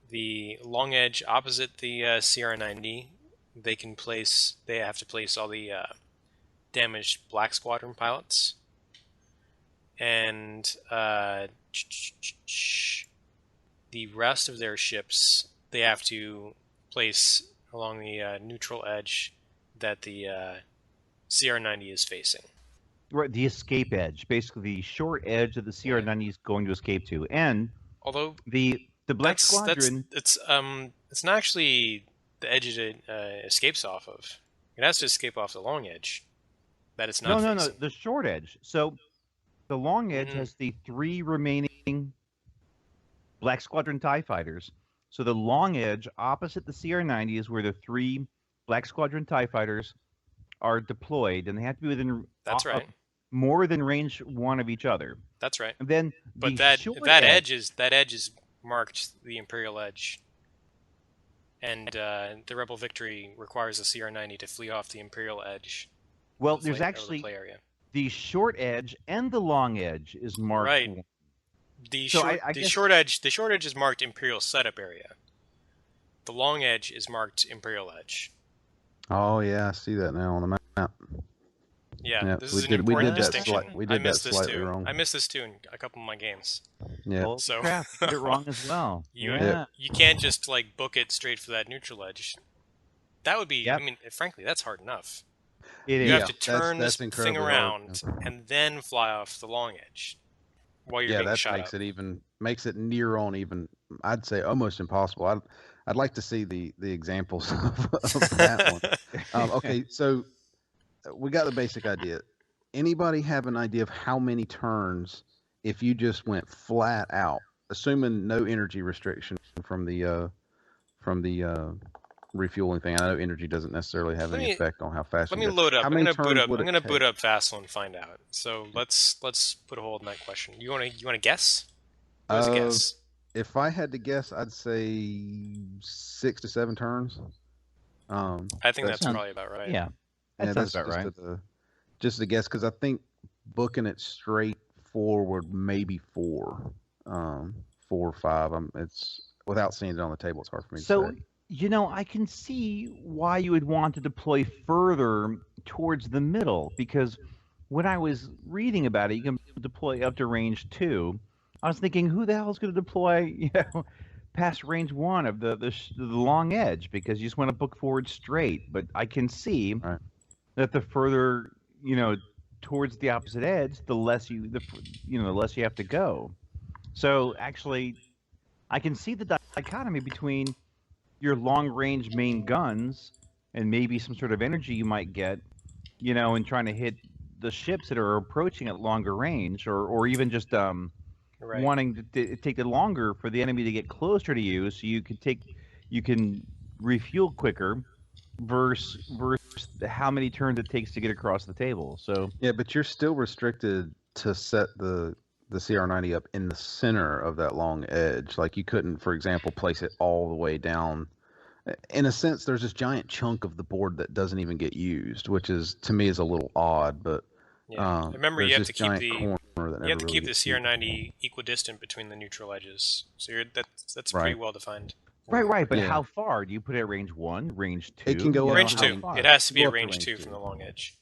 Speaker 15: The long edge opposite the CR-90, they have to place all the damaged Black Squadron pilots. And the rest of their ships, they have to place along the neutral edge that the CR-90 is facing.
Speaker 14: Right, the escape edge, basically the short edge that the CR-90 is going to escape to, and
Speaker 15: although
Speaker 14: the Black Squadron,
Speaker 15: it's not actually the edge it escapes off of. It has to escape off the long edge. That it's not.
Speaker 14: No, the short edge. So the long edge has the 3 remaining Black Squadron TIE fighters. So the long edge opposite the CR-90 is where the 3 Black Squadron TIE fighters are deployed, and they have to be within more than range 1 of each other.
Speaker 15: That's right.
Speaker 14: And then
Speaker 15: but that edge is marked the Imperial edge, and the Rebel victory requires the CR-90 to flee off the Imperial edge.
Speaker 14: Well, there's actually the short edge and the long edge is marked.
Speaker 15: Right. The short edge is marked Imperial setup area. The long edge is marked Imperial edge.
Speaker 17: Oh yeah, I see that now on the map.
Speaker 15: Yeah, this is an important distinction.
Speaker 17: We did that slightly wrong.
Speaker 15: I missed this too in a couple of my games.
Speaker 17: Yeah.
Speaker 14: Well,
Speaker 15: so
Speaker 14: crap, you did it wrong as well.
Speaker 15: You can't just like book it straight for that neutral edge. That would be. I mean, frankly, that's hard enough. You have to turn this thing around and then fly off the long edge while you're being shot up.
Speaker 17: Makes it near on even. I'd say almost impossible. I'd like to see the examples of that one. Okay, so we got the basic idea. Anybody have an idea of how many turns if you just went flat out, assuming no energy restriction from the refueling thing? I know energy doesn't necessarily have any effect on how fast.
Speaker 15: Let me load up. I'm going to boot up Vassal and find out. So let's put a hold on that question. You want to guess? What's a guess?
Speaker 17: If I had to guess, I'd say 6 to 7 turns.
Speaker 15: I think that's probably about right.
Speaker 14: Yeah, that's about right.
Speaker 17: Just a guess, because I think booking it straight forward, maybe 4 or 5. It's without seeing it on the table. It's hard for me to say.
Speaker 14: You know, I can see why you would want to deploy further towards the middle, because when I was reading about it, you can deploy up to range 2. I was thinking, who the hell is going to deploy, past range 1 of the long edge, because you just want to book forward straight. But I can see that the further, towards the opposite edge, the less you have to go. So actually, I can see the dichotomy between your long-range main guns and maybe some sort of energy you might get, in trying to hit the ships that are approaching at longer range, or even just wanting to take it longer for the enemy to get closer to you, so you can refuel quicker, versus how many turns it takes to get across the table. So
Speaker 17: yeah, but you're still restricted to set the CR-90 up in the center of that long edge. Like you couldn't, for example, place it all the way down in a sense, there's this giant chunk of the board that doesn't even get used, which is to me is a little odd. But
Speaker 15: remember, you have to keep the
Speaker 17: really
Speaker 15: CR90 equidistant between the neutral edges, so that's
Speaker 17: Right.
Speaker 15: pretty well defined.
Speaker 14: Right. But
Speaker 17: Yeah.
Speaker 14: how far do you put it at range 1, range 2?
Speaker 17: It can go up
Speaker 15: Range
Speaker 17: to
Speaker 15: 2.
Speaker 14: far?
Speaker 15: It has to be
Speaker 17: Go
Speaker 15: at
Speaker 17: up to
Speaker 15: range
Speaker 17: range
Speaker 15: 2
Speaker 17: 2.
Speaker 15: from the long edge.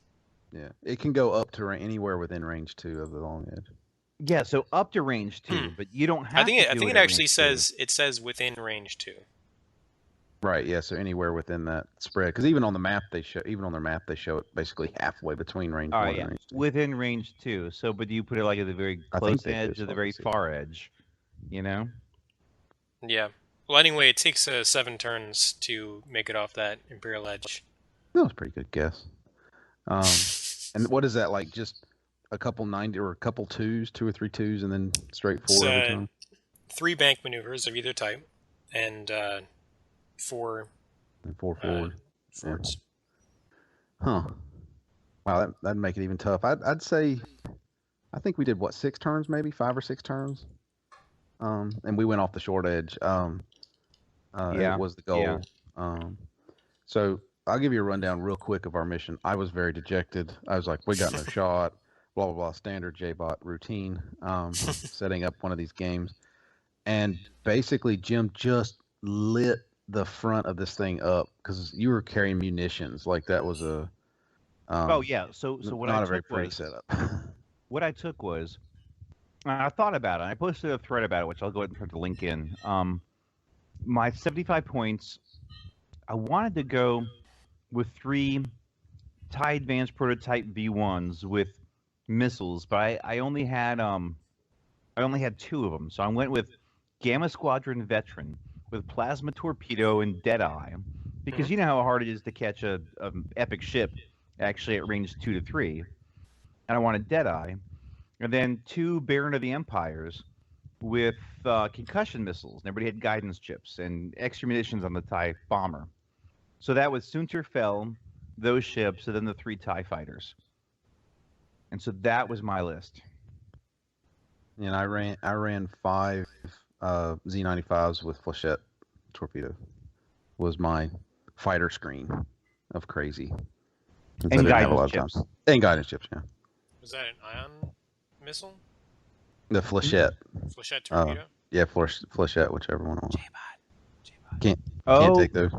Speaker 17: Yeah, it can go up to anywhere within range 2 of the long edge.
Speaker 14: Yeah, so up to range 2, but you don't have.
Speaker 15: I think
Speaker 14: to do
Speaker 15: it
Speaker 14: at
Speaker 15: actually
Speaker 14: range 2.
Speaker 15: says within range 2.
Speaker 17: Right. Yeah. So anywhere within that spread, because even on the map they show, it basically halfway between range 1 and range 2.
Speaker 14: Within range 2. So, but do you put it like at the very
Speaker 17: I think
Speaker 14: close
Speaker 17: they
Speaker 14: edge
Speaker 17: do,
Speaker 14: or the very far edge? You know.
Speaker 15: Yeah. Well, anyway, it takes 7 turns to make it off that Imperial edge.
Speaker 17: That was a pretty good guess. And what is that like? Just a couple 90 or a couple 2s, 2 or 3 2s, and then straight forward every time?
Speaker 15: 3 bank maneuvers of either type, and 4
Speaker 17: forward.
Speaker 15: forwards.
Speaker 17: Huh. Wow, that'd make it even tough. I'd say, I think we did 6 turns, maybe 5 or 6 turns. And we went off the short edge. It was the goal.
Speaker 14: Yeah.
Speaker 17: So I'll give you a rundown real quick of our mission. I was very dejected. I was like, we got no shot. Blah blah blah. Standard JBot routine. Setting up one of these games, and basically Jim just lit the front of this thing up because you were carrying munitions. Like that was a.
Speaker 14: Oh yeah. So what
Speaker 17: not
Speaker 14: I
Speaker 17: a very
Speaker 14: took
Speaker 17: pretty
Speaker 14: was,
Speaker 17: setup.
Speaker 14: what I took was, I thought about it. I posted a thread about it, which I'll go ahead and put the link in. My 75 points. I wanted to go with 3 TIE Advanced Prototype V1s with missiles, but I only had 2 of them. So I went with Gamma Squadron Veteran with Plasma Torpedo and Deadeye, because you know how hard it is to catch a epic ship actually at range 2 to 3, and I wanted Deadeye, and then 2 Baron of the Empires with concussion missiles. And everybody had guidance chips and extra munitions on the TIE bomber. So that was Sunter Fell, those ships, and then the 3 TIE fighters. And so that was my list.
Speaker 17: And I ran 5 Z95s with flechette torpedo. Was my fighter screen of crazy.
Speaker 14: And guidance chips.
Speaker 17: And guidance chips, yeah.
Speaker 15: Was that an ion missile?
Speaker 17: The flechette.
Speaker 15: Flechette torpedo?
Speaker 17: Yeah, flechette, whichever one.
Speaker 15: JBot.
Speaker 17: Can't take those.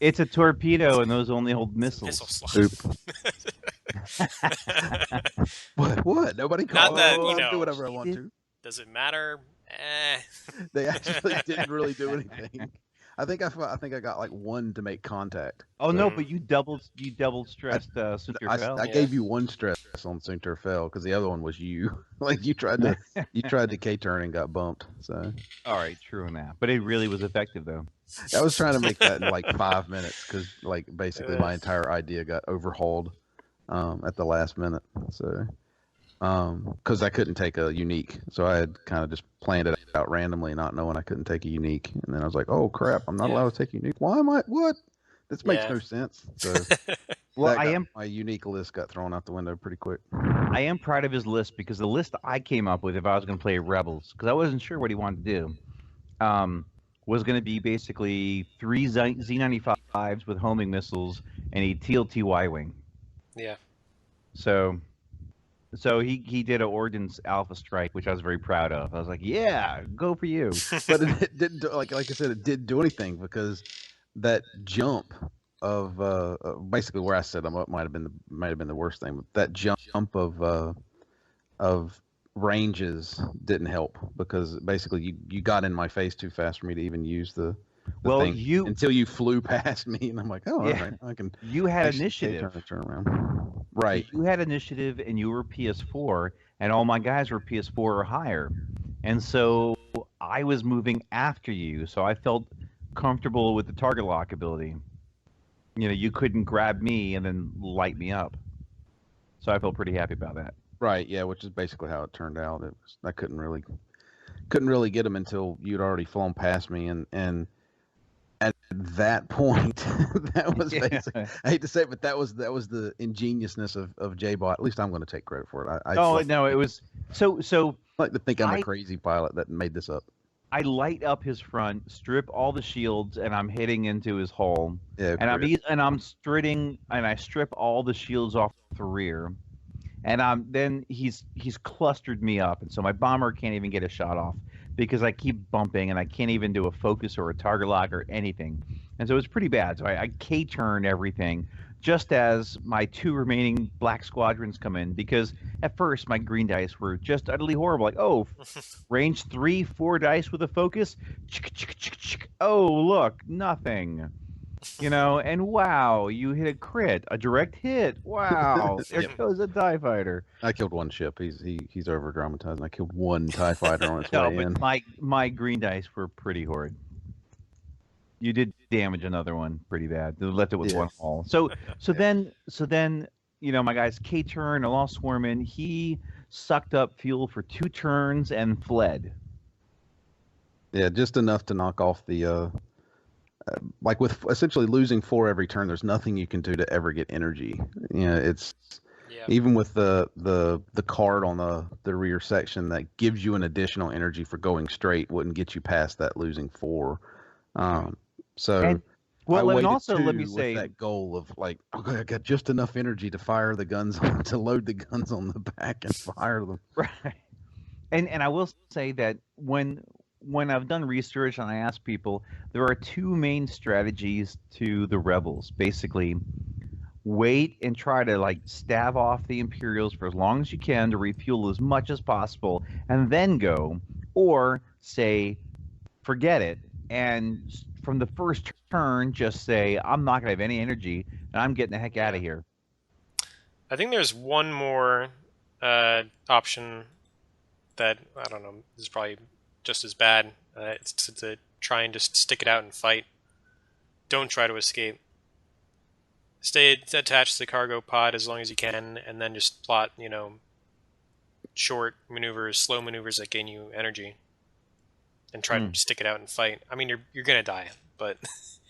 Speaker 14: It's a torpedo, and those only hold missiles.
Speaker 17: What? Nobody
Speaker 15: Not
Speaker 17: called.
Speaker 15: that,
Speaker 17: I'll do whatever I want to.
Speaker 15: Does it matter?
Speaker 17: They actually didn't really do anything. I think I got like 1 to make contact.
Speaker 14: Oh no, but you doubled stressed Sunter Fell.
Speaker 17: I gave you 1 stress on Sunter Fell because the other one was you. Like you tried to K-turn and got bumped. So.
Speaker 14: All right, true on that. But it really was effective though.
Speaker 17: I was trying to make that in like 5 minutes because like basically my entire idea got overhauled at the last minute. So because I couldn't take a unique, so I had kind of just planned it out randomly, not knowing I couldn't take a unique, and then I was like, "Oh crap, I'm not allowed to take a unique. Why am I? What? This makes no sense." So,
Speaker 14: well,
Speaker 17: my unique list got thrown out the window pretty quick.
Speaker 14: I am proud of his list because the list I came up with, if I was going to play Rebels, because I wasn't sure what he wanted to do, was going to be basically 3 Z95s with homing missiles and a TLT Y-wing.
Speaker 15: Yeah.
Speaker 14: So he did an Ordnance Alpha Strike, which I was very proud of. I was like, yeah, go for you.
Speaker 17: But it didn't do, like I said, it didn't do anything because that jump of basically where I set them up might have been the worst thing. But that jump of ranges didn't help because basically you got in my face too fast for me to even use the thing until you flew past me, and I'm like, oh, yeah. All right, I can.
Speaker 14: You had initiative.
Speaker 17: Turn around. Right.
Speaker 14: You had initiative, and you were PS4, and all my guys were PS4 or higher, and so I was moving after you, so I felt comfortable with the target lock ability. You know, you couldn't grab me and then light me up, so I felt pretty happy about that.
Speaker 17: Right. Yeah, which is basically how it turned out. It was I couldn't really get them until you'd already flown past me, and at that point, that was basically, I hate to say it, but that was the ingeniousness of JBot. At least I'm going to take credit for it.
Speaker 14: No, it was so.
Speaker 17: I like to think I'm a crazy pilot that made this up.
Speaker 14: I light up his front, strip all the shields, and I'm hitting into his hull.
Speaker 17: Yeah,
Speaker 14: and I strip all the shields off the rear, and then he's clustered me up, and so my bomber can't even get a shot off because I keep bumping, and I can't even do a focus or a target lock or anything, and so it's pretty bad. So I K-turn everything just as my 2 remaining black squadrons come in, because at first my green dice were just utterly horrible. Like, oh, range 3, 4 dice with a focus. Oh, look, nothing. And wow, you hit a crit, a direct hit. Wow, there goes a TIE fighter.
Speaker 17: I killed 1 ship. He's over dramatized. I killed 1 TIE fighter on its way in.
Speaker 14: My green dice were pretty horrid. You did damage another one pretty bad. They left it with 1 hull. So then my guys K-turn, all swarm in. He sucked up fuel for 2 turns and fled.
Speaker 17: Yeah, just enough to knock off the like with essentially losing 4 every turn. There's nothing you can do to ever get energy. It's even with the card on the rear section that gives you an additional energy for going straight wouldn't get you past that losing 4. So
Speaker 14: let me
Speaker 17: with
Speaker 14: say
Speaker 17: that goal of like, okay, I got just enough energy to fire the guns to load the guns on the back and fire them.
Speaker 14: Right. And I will say that when I've done research and I ask people, there are 2 main strategies to the rebels. Basically, wait and try to stave off the Imperials for as long as you can to refuel as much as possible, and then go, or say, forget it, and from the first turn, just say, I'm not going to have any energy, and I'm getting the heck out of here.
Speaker 15: I think there's one more option that, I don't know, is probably just as bad. It's to try and just stick it out and fight. Don't try to escape. Stay attached to the cargo pod as long as you can, and then just plot, short maneuvers, slow maneuvers that gain you energy. And try to stick it out and fight. I mean, you're gonna die, but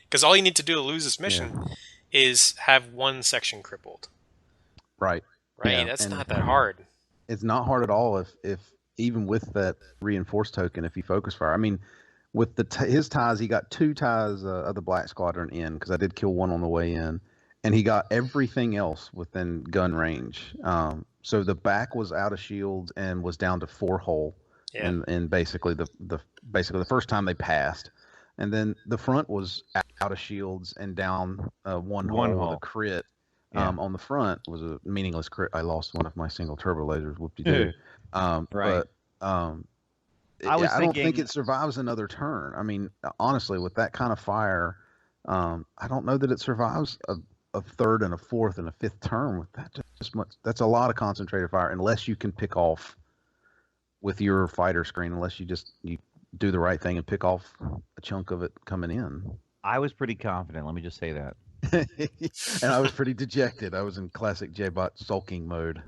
Speaker 15: because all you need to do to lose this mission is have 1 section crippled.
Speaker 17: Right.
Speaker 15: Yeah, that's not that hard.
Speaker 17: It's not hard at all if even with that reinforced token, if you focus fire. I mean, with his ties, he got 2 ties of the Black Squadron in, because I did kill 1 on the way in, and he got everything else within gun range. So the back was out of shields and was down to 4 hull. Yeah. And basically the first time they passed, and then the front was out of shields and down 1 hull with a crit. On the front was a meaningless crit. I lost one of my single turbo lasers. Whoop-de-doo.
Speaker 14: Right.
Speaker 17: But I don't think it survives another turn. I mean, honestly, with that kind of fire, I don't know that it survives a 3rd and a 4th and a 5th turn with that. That's a lot of concentrated fire, unless you can pick off with your fighter screen, unless you do the right thing and pick off a chunk of it coming in.
Speaker 14: I was pretty confident. Let me just say that.
Speaker 17: And I was pretty dejected. I was in classic J-Bot sulking mode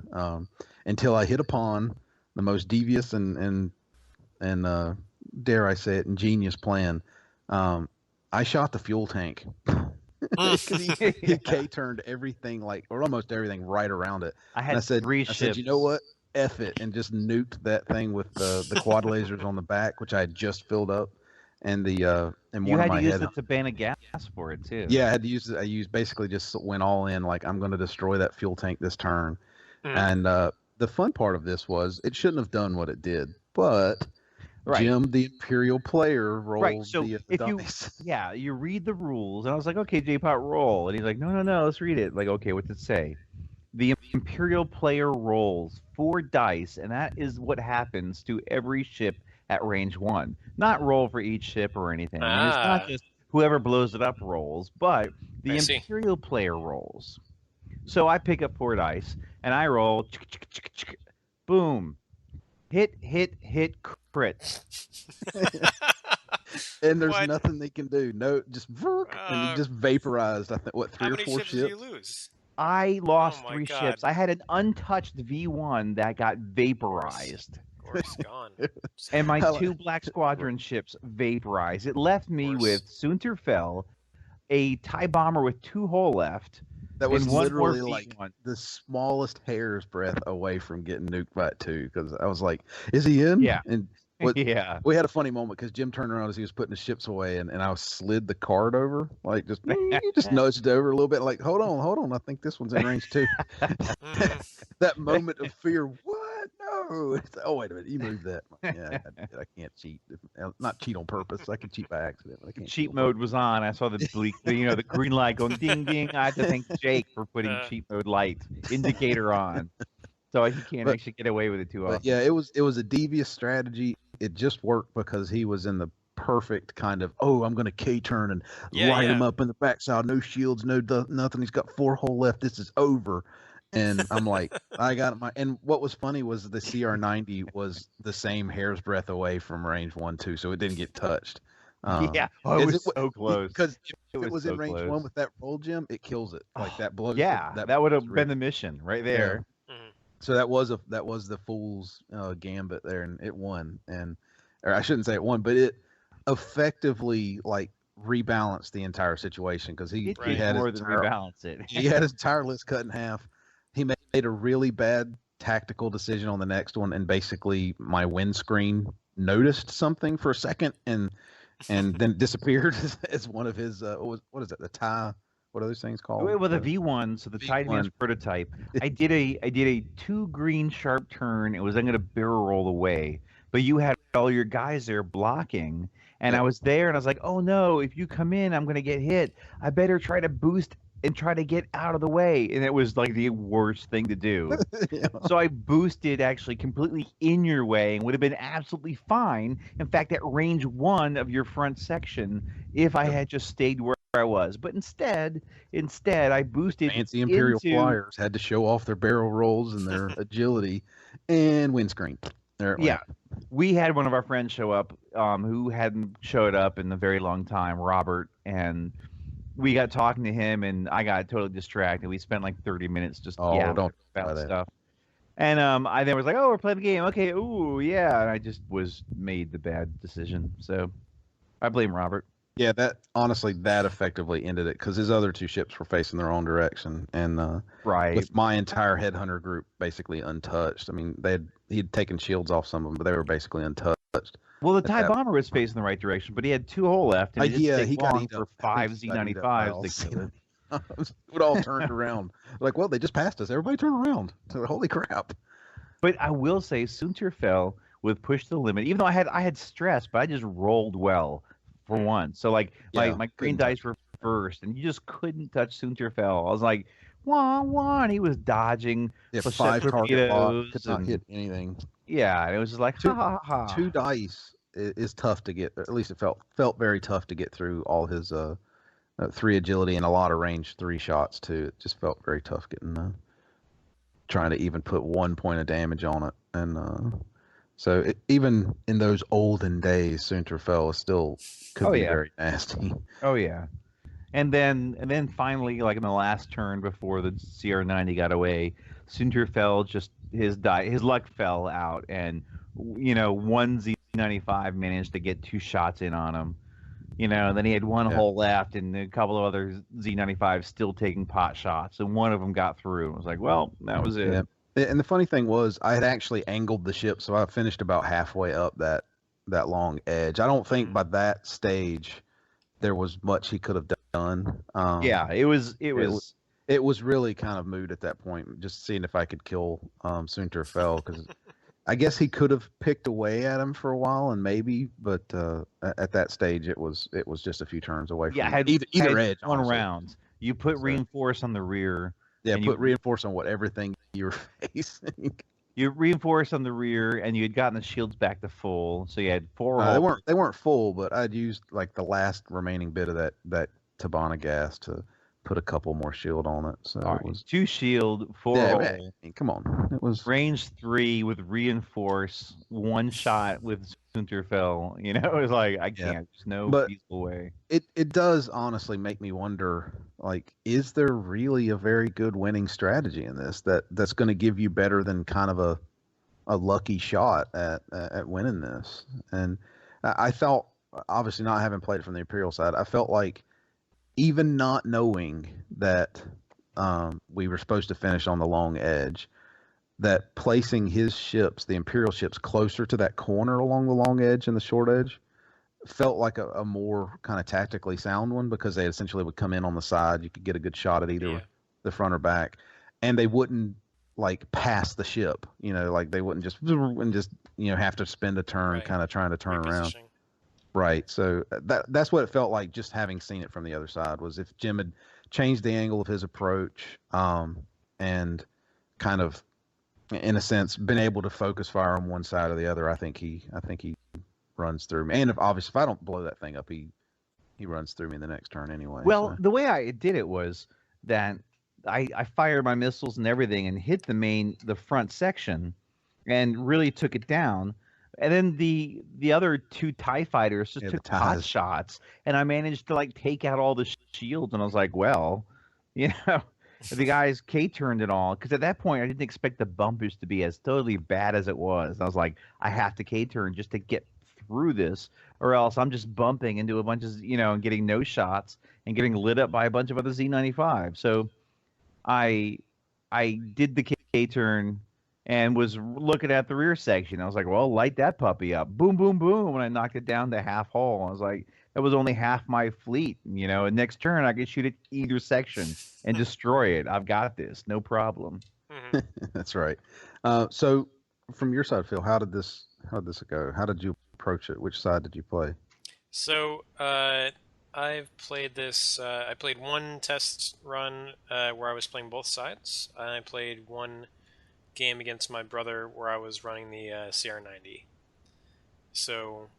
Speaker 17: until I hit upon the most devious and dare I say it, ingenious plan. I shot the fuel tank. He K-turned everything, or almost everything, right around it.
Speaker 14: I said,
Speaker 17: you know what? F it, and just nuked that thing with the quad lasers on the back, which I had just filled up, and one of my
Speaker 14: You had to use it to ban a gas for it too.
Speaker 17: Yeah, I had to use it. I basically just went all in, like, I'm going to destroy that fuel tank this turn. And the fun part of this was it shouldn't have done what it did, but Jim, the Imperial player, rolled the dice.
Speaker 14: You read the rules, and I was like, okay, J-Pot, roll, and he's like, no, let's read it. Like, okay, what's it say? The Imperial player rolls 4 dice, and that is what happens to every ship at range 1. Not roll for each ship or anything. I mean, it's not just whoever blows it up rolls, but the Imperial player rolls. So I pick up 4 dice, and I roll, boom, hit, crit.
Speaker 17: And there's nothing they can do. No, just and you just vaporized. I think 3 or 4 ships.
Speaker 15: How many ships did you lose?
Speaker 14: I lost 3 ships. I had an untouched V1 that got vaporized.
Speaker 15: Of course, gone.
Speaker 14: And my 2 Black Squadron ships vaporized. It left me with Sunterfell, a TIE bomber with 2 hull left.
Speaker 17: That was literally like the smallest hair's breadth away from getting nuked by it too. Because I was like, "Is he in?"
Speaker 14: Yeah.
Speaker 17: And
Speaker 14: Yeah.
Speaker 17: We had a funny moment because Jim turned around as he was putting the ships away, and I slid the card over, like just nudged it over a little bit, like hold on, I think this one's in range too. That moment of fear. What? No. It's like, oh wait a minute, you moved that. Yeah, I can't cheat. Not cheat on purpose. I can cheat by accident. But I can't
Speaker 14: cheat mode was on. I saw the the green light going ding ding. I had to thank Jake for putting cheat mode light indicator on, so he can't actually get away with it too often.
Speaker 17: Yeah, it was a devious strategy. It just worked because he was in the perfect kind of, I'm going to K-turn and light him up in the backside. No shields, nothing. He's got 4 hull left. This is over. And I'm like, I got my. And what was funny was the CR90 was the same hair's breadth away from range 1-2, so it didn't get touched.
Speaker 14: It was so close.
Speaker 17: Because if it was in range 1 with that roll, Jim, it kills it. Like that blows.
Speaker 14: Yeah, that would have been the mission right there.
Speaker 17: Yeah. So that was the fool's gambit there, and it won. Or I shouldn't say it won, but it effectively like rebalanced the entire situation because he had
Speaker 14: more than rebalance it.
Speaker 17: He had his entire list cut in half. He made a really bad tactical decision on the next one, and basically my windscreen noticed something for a second and then disappeared as one of his what is it, the tie. What are those things called?
Speaker 14: With a V1, so the Tydirium's prototype. I did a 2 green sharp turn. It was I'm going to barrel roll away, but you had all your guys there blocking, and I was there, and I was like, oh no, if you come in, I'm going to get hit. I better try to boost and try to get out of the way, and it was like the worst thing to do. So I boosted actually completely in your way and would have been absolutely fine. In fact, at range 1 of your front section, if I had just stayed where I was, but instead I boosted.
Speaker 17: Fancy Imperial flyers had to show off their barrel rolls and their agility and windscreen.
Speaker 14: Yeah, we had one of our friends show up who hadn't showed up in a very long time, Robert, and we got talking to him, and I got totally distracted. We spent like 30 minutes just about stuff. And I then was like, oh, we're playing the game. Okay, ooh, yeah. And I just made the bad decision. So I blame Robert.
Speaker 17: Yeah, that effectively ended it because his other 2 ships were facing their own direction, and with my entire headhunter group basically untouched. I mean, he'd taken shields off some of them, but they were basically untouched.
Speaker 14: Well, the TIE bomber was facing the right direction, but he had 2 hull left, and he got eaten for 5 Z95s.
Speaker 17: It would all turned around. Like, well, they just passed us. Everybody turn around. So, holy crap!
Speaker 14: But I will say, Sunterfell with push to the limit. Even though I had stress, but I just rolled well for once. So like my green dice were first, and you just couldn't touch Sunterfell. I was like, wah, he was dodging.
Speaker 17: Yeah, 5 target lock, could not hit anything.
Speaker 14: Yeah, and it was just like, ha ha ha.
Speaker 17: 2 dice is tough to get. At least it felt very tough to get through all his 3 agility and a lot of range 3 shots too. It just felt very tough getting trying to even put 1 point of damage on it, and so even in those olden days, Sunterfell still could be very nasty.
Speaker 14: Oh yeah, and then finally, like in the last turn before the CR90 got away, Sunterfell just his luck fell out, and 1 Z95 managed to get 2 shots in on him. And then he had 1 hole left, and a couple of other Z95s still taking pot shots, and one of them got through. I was like, well, that was it.
Speaker 17: Yeah. And the funny thing was, I had actually angled the ship, so I finished about halfway up that long edge. I don't think by that stage there was much he could have done.
Speaker 14: It
Speaker 17: was really kind of moot at that point, just seeing if I could kill Sunterfell, because I guess he could have picked away at him for a while, and maybe, but at that stage it was just a few turns away from either edge.
Speaker 14: 1 round. You put reinforce on the rear.
Speaker 17: Yeah, put reinforce on everything you were facing.
Speaker 14: You reinforced on the rear, and you had gotten the shields back to full, so you had 4.
Speaker 17: They weren't full, but I'd used like the last remaining bit of that Tabana gas to put a couple more shield on it. So it was
Speaker 14: 2 shield, 4 hull.
Speaker 17: I mean, come on, it was
Speaker 14: range 3 with reinforce, 1 shot with Sunterfell. It was like I can't. There's no feasible way.
Speaker 17: It does honestly make me wonder. Like, is there really a very good winning strategy in this that's going to give you better than kind of a lucky shot at winning this? And I felt, obviously not having played it from the Imperial side, I felt like even not knowing that we were supposed to finish on the long edge, that placing his ships, the Imperial ships, closer to that corner along the long edge and the short edge felt like a more kind of tactically sound one, because they essentially would come in on the side. You could get a good shot at either the front or back, and they wouldn't like pass the ship. Like they wouldn't just have to spend a turn kind of trying to turn around. Right. So that's what it felt like, just having seen it from the other side, was if Jim had changed the angle of his approach, and kind of, in a sense, been able to focus fire on one side or the other, I think he runs through me. And if I don't blow that thing up, he runs through me the next turn anyway.
Speaker 14: Well, the way I did it was that I fired my missiles and everything and hit the front section and really took it down. And then the other two TIE fighters just took pot shots, and I managed to like take out all the shields. And I was like, well, the guys K-turned it all, because at that point I didn't expect the bumpers to be as totally bad as it was. And I was like, I have to K-turn just to get through this, or else I'm just bumping into a bunch of, and getting no shots and getting lit up by a bunch of other Z95. So I did the K-turn and was looking at the rear section. I was like, well, light that puppy up. Boom, boom, boom. When I knocked it down to half hull, I was like, that was only half my fleet. And next turn I could shoot at either section and destroy it. I've got this. No problem.
Speaker 17: That's right. So from your side, Phil, how did this go? How did you approach it? Which side did you play?
Speaker 15: So I've played this. I played one test run where I was playing both sides. I played one game against my brother where I was running the CR90. So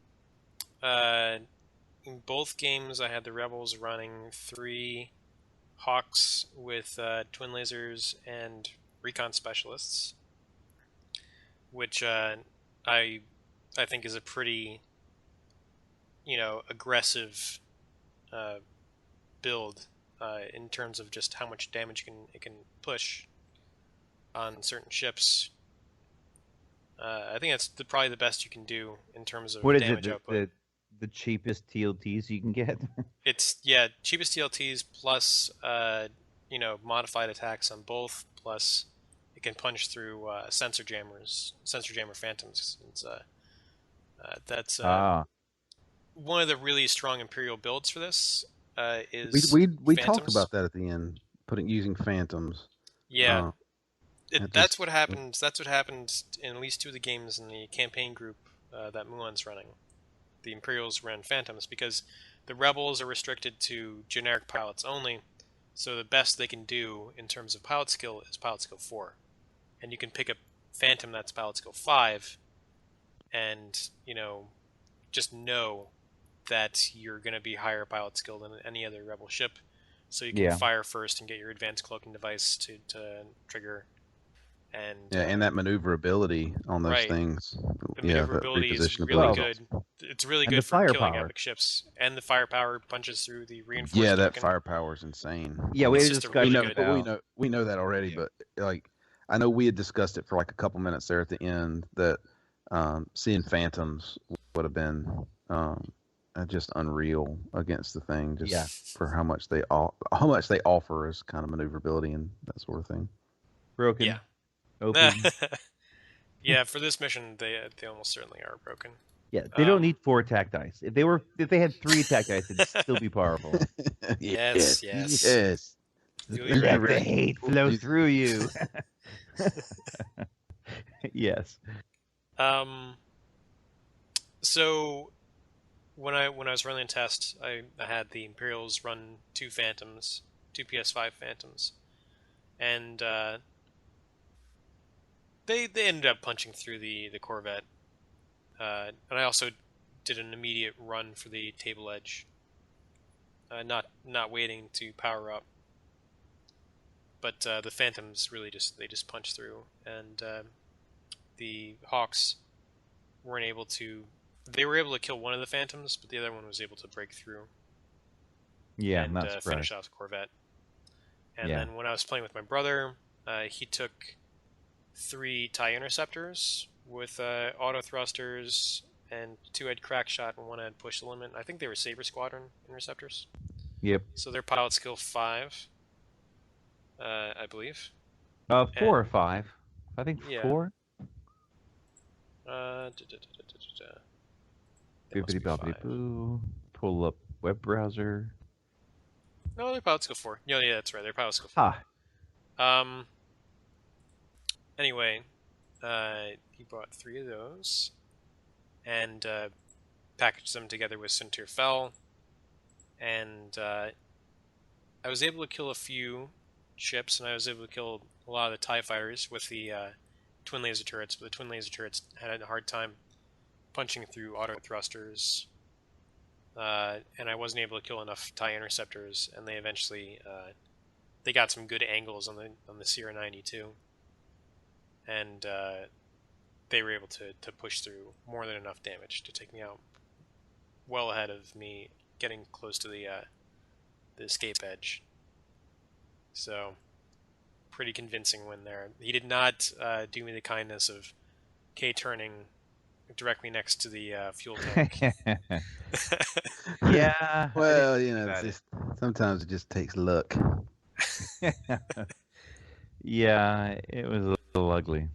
Speaker 15: in both games I had the Rebels running 3 Hawks with twin lasers and recon specialists, which I think is a pretty aggressive build in terms of just how much damage it can push on certain ships. I think that's probably the best you can do in terms of damage output.
Speaker 14: The cheapest TLTs you can get?
Speaker 15: It's cheapest TLTs plus modified attacks on both, plus it can punch through sensor jammer phantoms. That's one of the really strong Imperial builds for this. Is
Speaker 17: we talked about that at the end, using phantoms.
Speaker 15: Yeah. That's what happened. That's what happened in at least 2 of the games in the campaign group that Muon's running. The Imperials ran Phantoms because the Rebels are restricted to generic pilots only, so the best they can do in terms of pilot skill is pilot skill 4. And you can pick a Phantom that's pilot skill 5 and, just know that you're going to be higher pilot skill than any other Rebel ship, so you can fire first and get your advanced cloaking device to trigger.
Speaker 17: And that maneuverability on those things.
Speaker 15: The maneuverability is really good. It's really good for killing epic ships. And the firepower punches through the reinforced
Speaker 17: that firepower is insane.
Speaker 14: Yeah, we
Speaker 17: know that already, but I know we had discussed it for like a couple minutes there at the end, that seeing Phantoms would have been just unreal against the thing, for how much they offer as kind of maneuverability and that sort of thing.
Speaker 14: Broken.
Speaker 15: Yeah.
Speaker 14: Open.
Speaker 15: Yeah, for this mission, they almost certainly are broken.
Speaker 14: Yeah, they don't need 4 attack dice. If they had 3 attack dice, it'd still be powerful.
Speaker 15: Yes.
Speaker 14: Let the hate flow through you. Yes.
Speaker 15: So when I was running the test, I had the Imperials run 2 Phantoms, 2 PS5 Phantoms, and they ended up punching through the Corvette. And I also did an immediate run for the table edge, not waiting to power up. But the Phantoms really just punched through, and the Hawks weren't able to. They were able to kill one of the Phantoms, but the other one was able to break through.
Speaker 14: Yeah,
Speaker 15: and finish off the Corvette. And then when I was playing with my brother, he took 3 TIE interceptors with auto thrusters and 2 had crack shot and 1 had push the limit. I think they were Saber Squadron interceptors.
Speaker 14: Yep.
Speaker 15: So they're pilot skill 5, I believe.
Speaker 14: 4 or 5. I think
Speaker 15: Yeah.
Speaker 14: 4.
Speaker 15: It must be 5.
Speaker 14: Bibbidi-bobbidi-boo. Pull up web browser.
Speaker 15: No, their pilots go 4. Yeah, that's right. Their pilots go 4.
Speaker 14: Ha.
Speaker 15: Anyway, he bought 3 of those and packaged them together with Sinterfell, and I was able to kill a few ships, and I was able to kill a lot of the TIE fighters with the twin laser turrets, but the twin laser turrets had a hard time punching through auto thrusters, and I wasn't able to kill enough TIE interceptors, and they eventually they got some good angles on the CR-90 too, and they were able to push through more than enough damage to take me out well ahead of me getting close to the escape edge. So, pretty convincing win there. He did not do me the kindness of K-turning directly next to the fuel tank.
Speaker 14: Yeah.
Speaker 17: Well, it's just, sometimes it just takes luck.
Speaker 14: Yeah, it was a little ugly.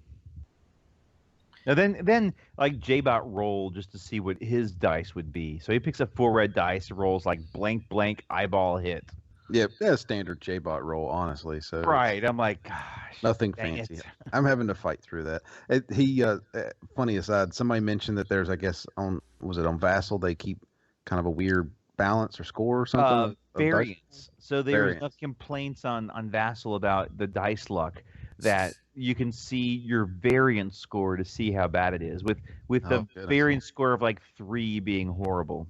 Speaker 14: Now then like J-Bot rolled just to see what his dice would be. So he picks up 4 red dice, rolls like blank eyeball hit.
Speaker 17: Yep, that's standard J-Bot roll, honestly. So
Speaker 14: right, I'm like, gosh,
Speaker 17: nothing fancy. I'm having to fight through that. Funny aside, somebody mentioned that there's, I guess, on Vassal, they keep kind of a weird balance or score or something.
Speaker 14: Variance. So there was enough
Speaker 17: Variance.
Speaker 14: complaints on Vassal about the dice luck that you can see your variance score to see how bad it is. With the variance score of like 3 being horrible.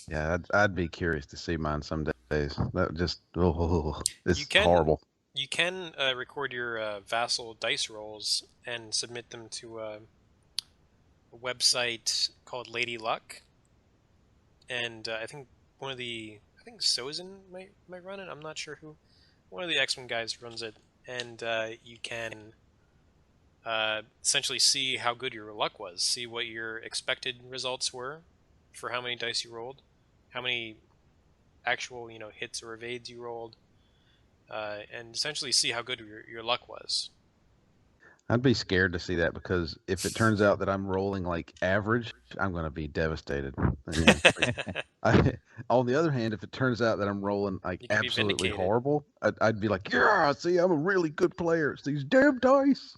Speaker 17: Yeah, I'd be curious to see mine some days. That just it's horrible.
Speaker 15: You can record your Vassal dice rolls and submit them to a website called Lady Luck, and I think Sozin might run it. I'm not sure who. One of the X-Men guys runs it, and you can essentially see how good your luck was, see what your expected results were for how many dice you rolled, how many actual hits or evades you rolled, and essentially see how good your luck was.
Speaker 17: I'd be scared to see that, because if it turns out that I'm rolling like average, I'm going to be devastated. On the other hand, if it turns out that I'm rolling like absolutely horrible, I'd be like, yeah, see, I'm a really good player. It's these damn dice.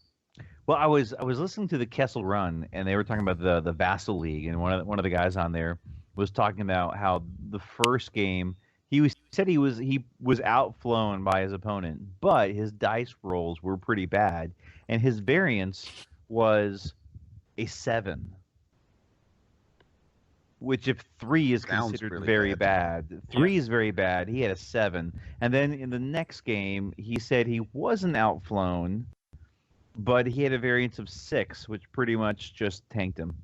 Speaker 14: Well, I was listening to the Kessel Run, and they were talking about the Vassal League, and one of the guys on there was talking about how the first game he said he was outflown by his opponent, but his dice rolls were pretty bad, and his variance was a 7, which if 3 is considered really very bad. 3 is very bad. He had a 7, and then in the next game he said he wasn't outflown, but he had a variance of 6, which pretty much just tanked him.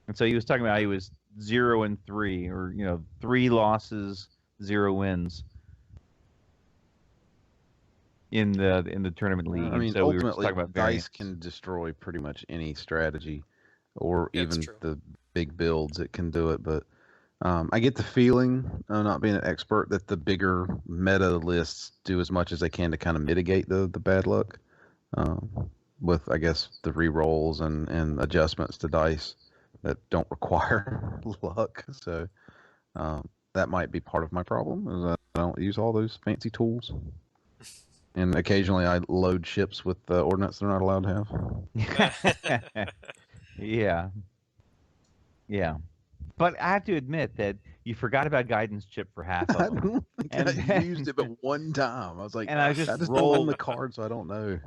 Speaker 14: And so he was talking about how he was 0-3, or 3 losses, 0 wins in the tournament league.
Speaker 17: I mean,
Speaker 14: so
Speaker 17: ultimately,
Speaker 14: we were talking about variance.
Speaker 17: dice can destroy pretty much any strategy, or even the big builds. It can do it, but I get the feeling, not being an expert, that the bigger meta lists do as much as they can to kind of mitigate the bad luck, with, I guess, the re-rolls and adjustments to dice that don't require luck. So that might be part of my problem, is I don't use all those fancy tools. And occasionally I load ships with ordnance they're not allowed to
Speaker 14: have. Yeah. But I have to admit that you forgot about guidance chip for half of them.
Speaker 17: I don't think I used it but one time. I was like,
Speaker 14: and I just
Speaker 17: don't own the card, so I don't know.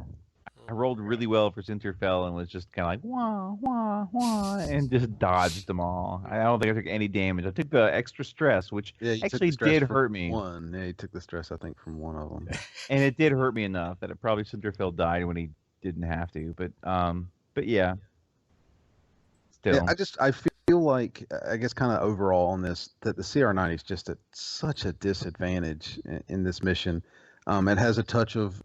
Speaker 14: I rolled really well for Sinterfell and was just kind of like, wah, wah, wah, and just dodged them all. I don't think I took any damage. I took the extra stress, which actually did hurt me.
Speaker 17: Yeah, he took the stress, I think, from one of them.
Speaker 14: And it did hurt me enough that it probably Sinterfell died when he didn't have to. But yeah. Still.
Speaker 17: Yeah, I feel like, I guess kind of overall on this, that the CR-90 is just at such a disadvantage in this mission. It has a touch of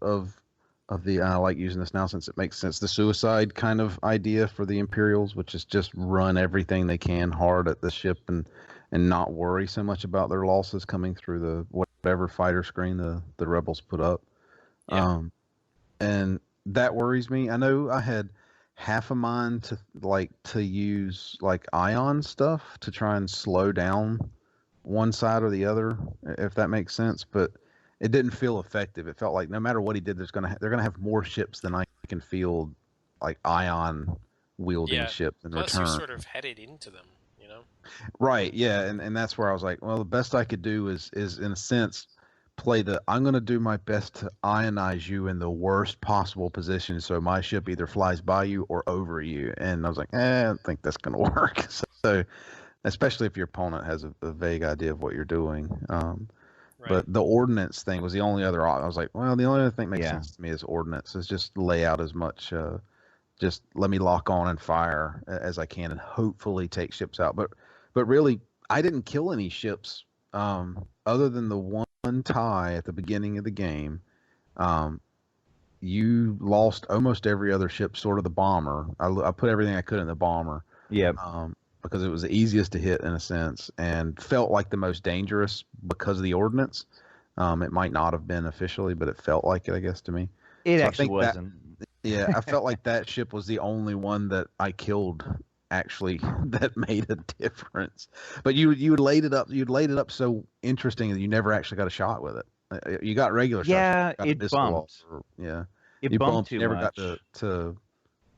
Speaker 17: the, I like using this now since it makes sense, the suicide kind of idea for the Imperials, which is just run everything they can hard at the ship and not worry so much about their losses coming through the whatever fighter screen the rebels put up.
Speaker 15: Yeah.
Speaker 17: And that worries me. I know I had half of mine to use like ion stuff to try and slow down one side or the other, if that makes sense. But it didn't feel effective. It felt like no matter what he did, they're gonna have more ships than I can field, like ion wielding ships in
Speaker 15: Plus,
Speaker 17: return.
Speaker 15: you're sort of headed into them, you know.
Speaker 17: Right. Yeah. And that's where I was like, well, the best I could do is in a sense play I'm going to do my best to ionize you in the worst possible position, so my ship either flies by you or over you. And I was like, I don't think that's going to work. So, especially if your opponent has a vague idea of what you're doing. But the ordnance thing was the only other. I was like, well, the only other thing that makes sense to me is ordnance. Is just lay out as much. Just let me lock on and fire as I can, and hopefully take ships out. But really, I didn't kill any ships other than the one tie at the beginning of the game. You lost almost every other ship, sort of the bomber. I put everything I could in the bomber.
Speaker 14: Yeah.
Speaker 17: Because it was the easiest to hit in a sense, and felt like the most dangerous because of the ordnance. It might not have been officially, but it felt like it, I guess, to me.
Speaker 14: It actually wasn't.
Speaker 17: Yeah, I felt like that ship was the only one that I killed actually that made a difference. But you'd laid it up so interesting that you never actually got a shot with it. You got regular shots.
Speaker 14: Yeah, it bumped. It bumped too
Speaker 17: you never
Speaker 14: much.
Speaker 17: got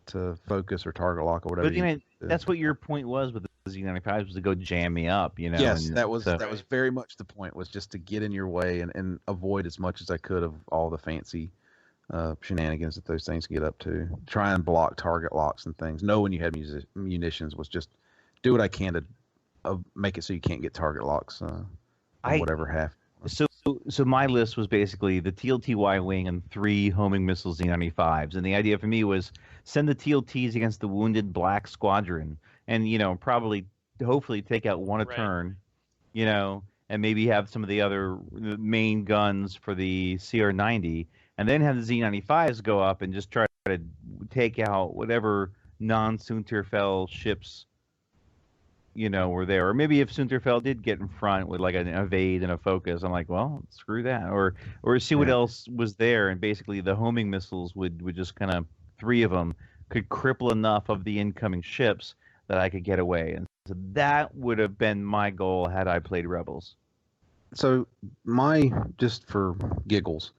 Speaker 17: to focus or target lock or whatever.
Speaker 14: But that's what your point was with the Z95 was to go jam me up, you know.
Speaker 17: Yes, that was very much the point, was just to get in your way and avoid as much as I could of all the fancy shenanigans that those things get up to. Try and block target locks and things. Knowing you had munitions was just do what I can to make it so you can't get target locks on whatever half.
Speaker 14: So my list was basically the TLTY wing and 3 homing missile Z95s, and the idea for me was send the TLTs against the wounded Black Squadron, and hopefully take out one a turn, and maybe have some of the other main guns for the CR90. And then have the Z95s go up and just try to take out whatever non-Sunterfell ships, were there. Or maybe if Sunterfell did get in front with like an evade and a focus, I'm like, well, screw that. Or see what else was there. And basically the homing missiles would just kind of, 3 of them could cripple enough of the incoming ships that I could get away. And so that would have been my goal had I played Rebels.
Speaker 17: So just for giggles,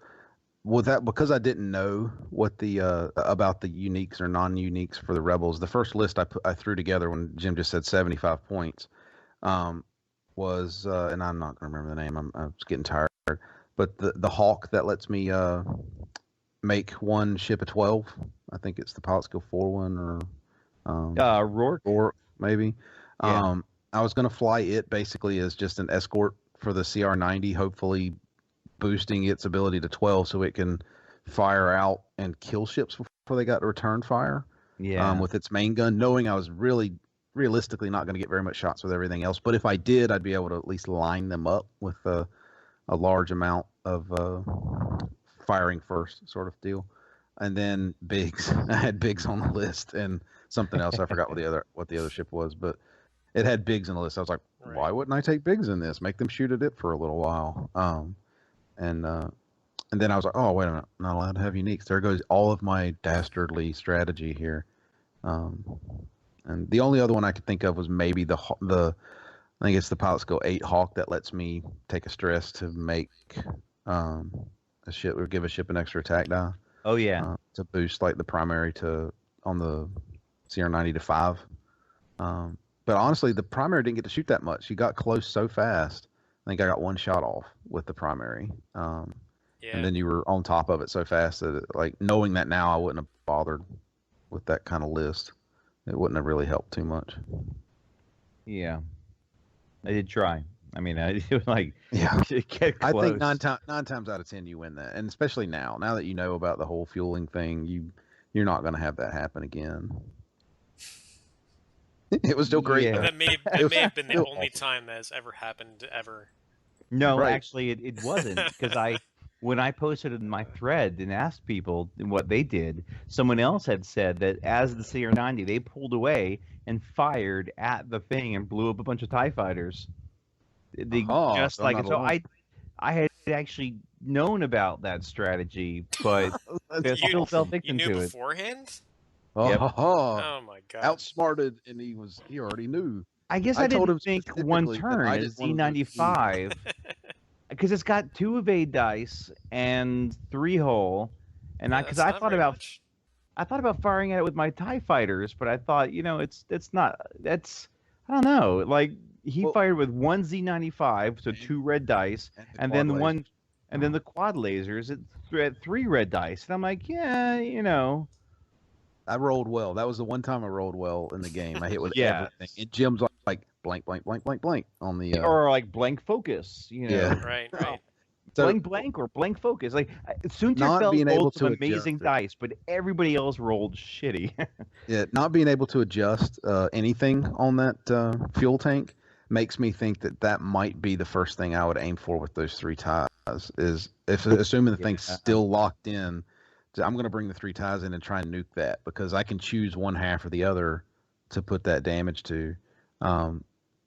Speaker 17: with that, because I didn't know what the about the uniques or non-uniques for the Rebels, the first list I threw together when Jim just said 75 points was and I'm not going to remember the name. I'm just getting tired. But the Hawk that lets me make one ship of 12. I think it's the pilot skill 4 one or Rourke maybe. Yeah. I was going to fly it basically as just an escort for the CR90, hopefully boosting its ability to 12 so it can fire out and kill ships before they got to return fire.
Speaker 14: Yeah.
Speaker 17: With its main gun, knowing I was really realistically not going to get very much shots with everything else. But if I did, I'd be able to at least line them up with a large amount of firing first sort of deal. And then Biggs. I had Biggs on the list and something else. I forgot what the other ship was, but it had Biggs on the list. I was like, why wouldn't I take Biggs in this? Make them shoot at it for a little while. And then I was like, oh, wait a minute, I'm not allowed to have uniques. There goes all of my dastardly strategy here. And the only other one I could think of was maybe I think it's the pilot skill 8 Hawk that lets me take a stress to make a ship or give a ship an extra attack die.
Speaker 14: Oh yeah.
Speaker 17: To boost like the primary on the CR90 to 5. But honestly, the primary didn't get to shoot that much. He got close so fast. I think I got one shot off with the primary. And then you were on top of it so fast that knowing that now, I wouldn't have bothered with that kind of list. It wouldn't have really helped too much.
Speaker 14: Yeah. I did try. I mean, I was like,
Speaker 17: get close. I think nine times out of 10 you win that, and especially now that you know about the whole fueling thing, you're not going to have that happen again. It was still great.
Speaker 15: Yeah. That may have been the only time that has ever happened ever.
Speaker 14: No, actually, it wasn't, because when I posted in my thread and asked people what they did, someone else had said that as the CR90, they pulled away and fired at the thing and blew up a bunch of TIE fighters. I had actually known about that strategy, but I still fell
Speaker 15: You
Speaker 14: victim
Speaker 15: knew
Speaker 14: to it.
Speaker 15: beforehand?
Speaker 14: Yep.
Speaker 15: Oh my god.
Speaker 17: Outsmarted, and he already knew.
Speaker 14: I guess
Speaker 17: I
Speaker 14: I
Speaker 17: told
Speaker 14: didn't
Speaker 17: him
Speaker 14: think one
Speaker 17: specifically that
Speaker 14: turn
Speaker 17: I
Speaker 14: is
Speaker 17: didn't want to do
Speaker 14: Z95 because it's got 2 evade dice and 3 hull, and
Speaker 15: Yeah,
Speaker 14: because
Speaker 15: that's not very much.
Speaker 14: I thought about firing at it with my TIE fighters, but I thought, it's not. I don't know. Like he fired with 1 Z95, so 2 red dice, and then the quad lasers at 3 red dice, and I'm like, yeah.
Speaker 17: I rolled well. That was the one time I rolled well in the game. I hit with
Speaker 14: Yeah.
Speaker 17: everything. And Jim's like blank, blank, blank, blank, blank on the.
Speaker 14: Or like blank focus,
Speaker 17: Yeah.
Speaker 15: Right.
Speaker 14: So, blank or blank focus. Like Soontir
Speaker 17: not
Speaker 14: felt
Speaker 17: being able
Speaker 14: rolled some
Speaker 17: to
Speaker 14: amazing
Speaker 17: adjust it.
Speaker 14: dice, but everybody else rolled shitty.
Speaker 17: Yeah, not being able to adjust anything on that fuel tank makes me think that might be the first thing I would aim for with those 3 ties. Is if assuming the thing's still locked in, I'm going to bring the 3 ties in and try and nuke that because I can choose one half or the other to put that damage to.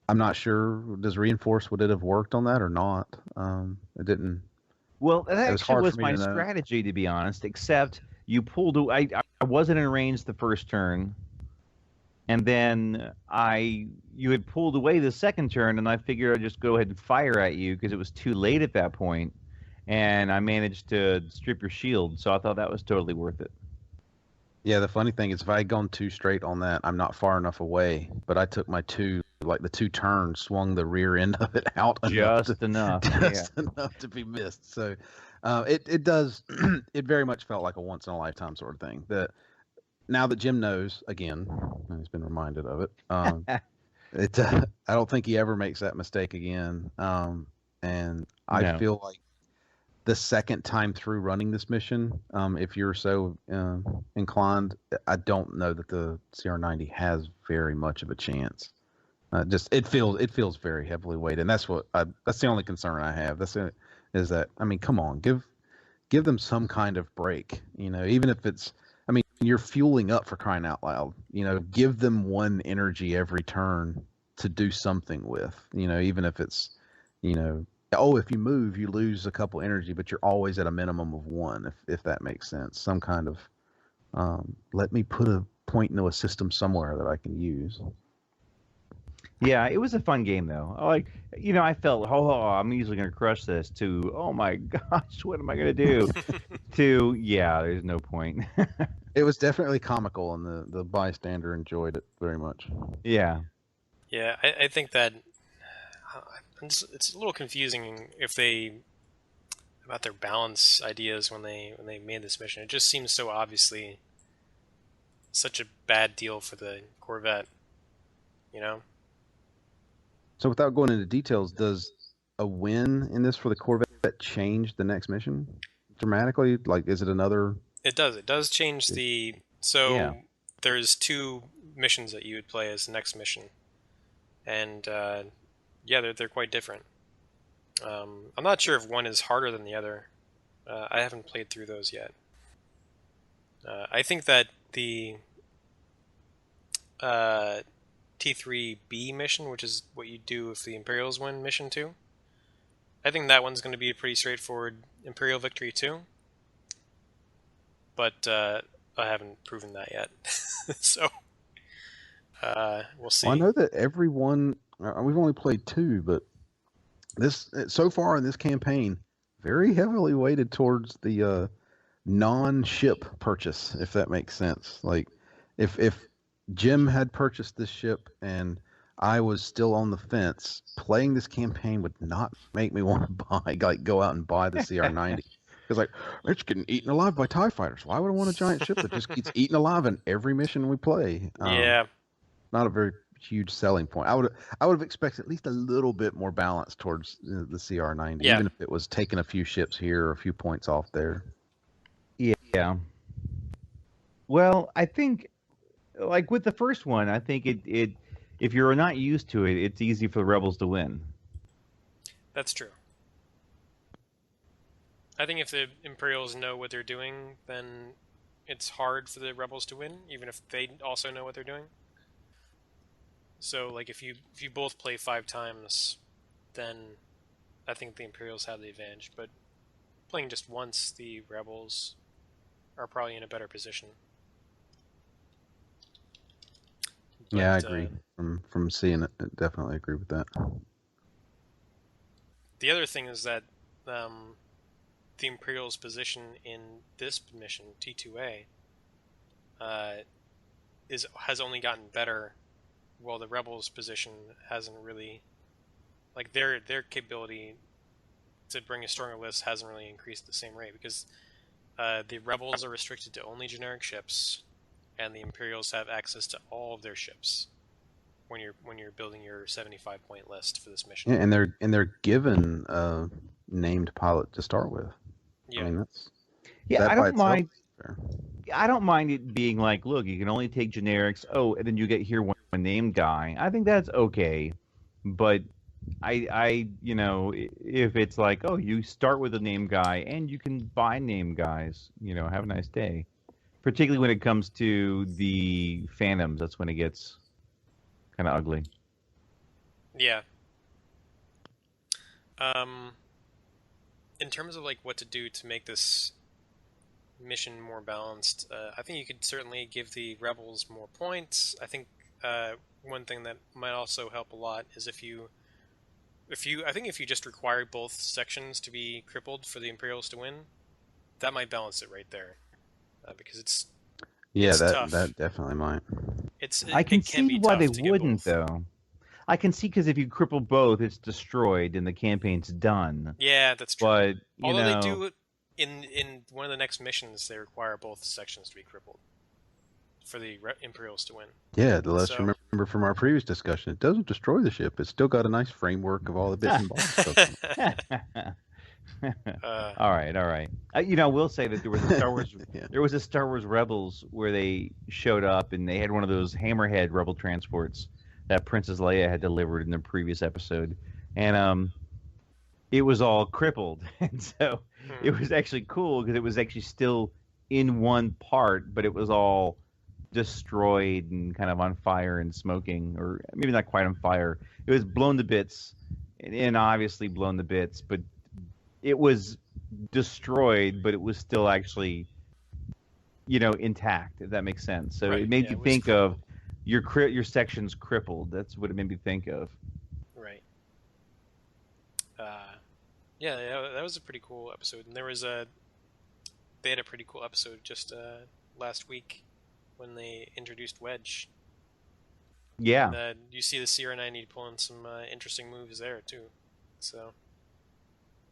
Speaker 17: I'm not sure. Does reinforce would it have worked on that or not? It didn't.
Speaker 14: Well, that actually was my
Speaker 17: to know.
Speaker 14: strategy, to be honest. Except you pulled. I wasn't in range the first turn, and then you had pulled away the second turn, and I figured I'd just go ahead and fire at you because it was too late at that point, and I managed to strip your shield. So I thought that was totally worth it.
Speaker 17: Yeah, the funny thing is, if I had gone 2 straight on that, I'm not far enough away. But I took my 2, like the 2 turns, swung the rear end of it out
Speaker 14: just enough
Speaker 17: to be missed. So it does. It very much felt like a once in a lifetime sort of thing. That now that Jim knows again, and he's been reminded of it. I don't think he ever makes that mistake again. And I feel like the second time through running this mission, if you're so inclined, I don't know that the CR90 has very much of a chance. It feels very heavily weighted, and that's the only concern I have. Is that I mean, come on, give them some kind of break. Even if it's, I mean, you're fueling up for crying out loud. Give them 1 energy every turn to do something with. Even if it's, if you move, you lose a couple energy, but you're always at a minimum of 1, if that makes sense. Some kind of, let me put a point into a system somewhere that I can use.
Speaker 14: Yeah, it was a fun game, though. I felt, I'm easily going to crush this, to, oh my gosh, what am I going to do? To, yeah, there's no point.
Speaker 17: It was definitely comical, and the bystander enjoyed it very much.
Speaker 14: Yeah.
Speaker 15: Yeah, I think that it's a little confusing about their balance ideas when they made this mission. It just seems so obviously such a bad deal for the Corvette,
Speaker 17: So without going into details, does a win in this for the Corvette change the next mission dramatically? Like, is it another?
Speaker 15: It does. It does change the. So yeah. There's 2 missions that you would play as the next mission, and yeah, they're quite different. I'm not sure if one is harder than the other. I haven't played through those yet. I think that the T3B mission, which is what you do if the Imperials win mission 2, I think that one's going to be a pretty straightforward Imperial victory too. But I haven't proven that yet. So we'll see.
Speaker 17: Well, I know that everyone, we've only played 2, but this so far in this campaign, very heavily weighted towards the non-ship purchase, if that makes sense. Like, if Jim had purchased this ship and I was still on the fence, playing this campaign would not make me want to go out and buy the CR90. Because it's getting eaten alive by TIE fighters. Why would I want a giant ship that just gets eaten alive in every mission we play?
Speaker 15: Yeah.
Speaker 17: Not a very huge selling point. I would have expected at least a little bit more balance towards the CR90, even if it was taking a few ships here or a few points off there.
Speaker 14: Yeah. Well, I think, like with the first one, I think it if you're not used to it, it's easy for the Rebels to win.
Speaker 15: That's true. I think if the Imperials know what they're doing, then it's hard for the Rebels to win, even if they also know what they're doing. So, like, if you both play 5 times, then I think the Imperials have the advantage. But playing just once, the Rebels are probably in a better position. But,
Speaker 17: yeah, I agree. From seeing it, I definitely agree with that.
Speaker 15: The other thing is that the Imperial's position in this mission, T2A, has only gotten better, while the Rebels' position hasn't really, like their capability to bring a stronger list hasn't really increased at the same rate, because the Rebels are restricted to only generic ships, and the Imperials have access to all of their ships when you're building your 75-point list for this mission.
Speaker 17: Yeah, and they're given a named pilot to start with.
Speaker 15: Yeah.
Speaker 17: I mean, that's
Speaker 14: I don't mind. I don't mind it being like, look, you can only take generics. Oh, and then you get here one named guy. I think that's okay, but I if it's like, oh, you start with a named guy and you can buy named guys, have a nice day. Particularly when it comes to the Phantoms, that's when it gets kind of ugly.
Speaker 15: Yeah. In terms of like what to do to make this mission more balanced, I think you could certainly give the Rebels more points. I think one thing that might also help a lot is if you just required both sections to be crippled for the Imperials to win, that might balance it right there, because it's tough.
Speaker 17: That definitely might.
Speaker 14: I can see why they wouldn't, though. I can see, because if you cripple both, it's destroyed and the campaign's done.
Speaker 15: Yeah, that's true.
Speaker 14: But
Speaker 15: although they do in one of the next missions, they require both sections to be crippled for the Imperials to win.
Speaker 17: Yeah, let's remember from our previous discussion, it doesn't destroy the ship. It's still got a nice framework of all the bits and bobs.
Speaker 14: All right. I will say that there was a Star Wars, there was a Star Wars Rebels where they showed up and they had one of those Hammerhead Rebel transports that Princess Leia had delivered in the previous episode, and it was all crippled, and so it was actually cool because it was actually still in one part, but it was all destroyed and kind of on fire and smoking, or maybe not quite on fire. It was blown to bits, and obviously blown to bits, but it was destroyed, but it was still actually, intact, if that makes sense. So it made you think of your section's crippled. That's what it made me think of.
Speaker 15: Right. Yeah, that was a pretty cool episode. And they had a pretty cool episode just last week when they introduced Wedge.
Speaker 14: Yeah.
Speaker 15: And, you see the CR90 pulling some interesting moves there too. So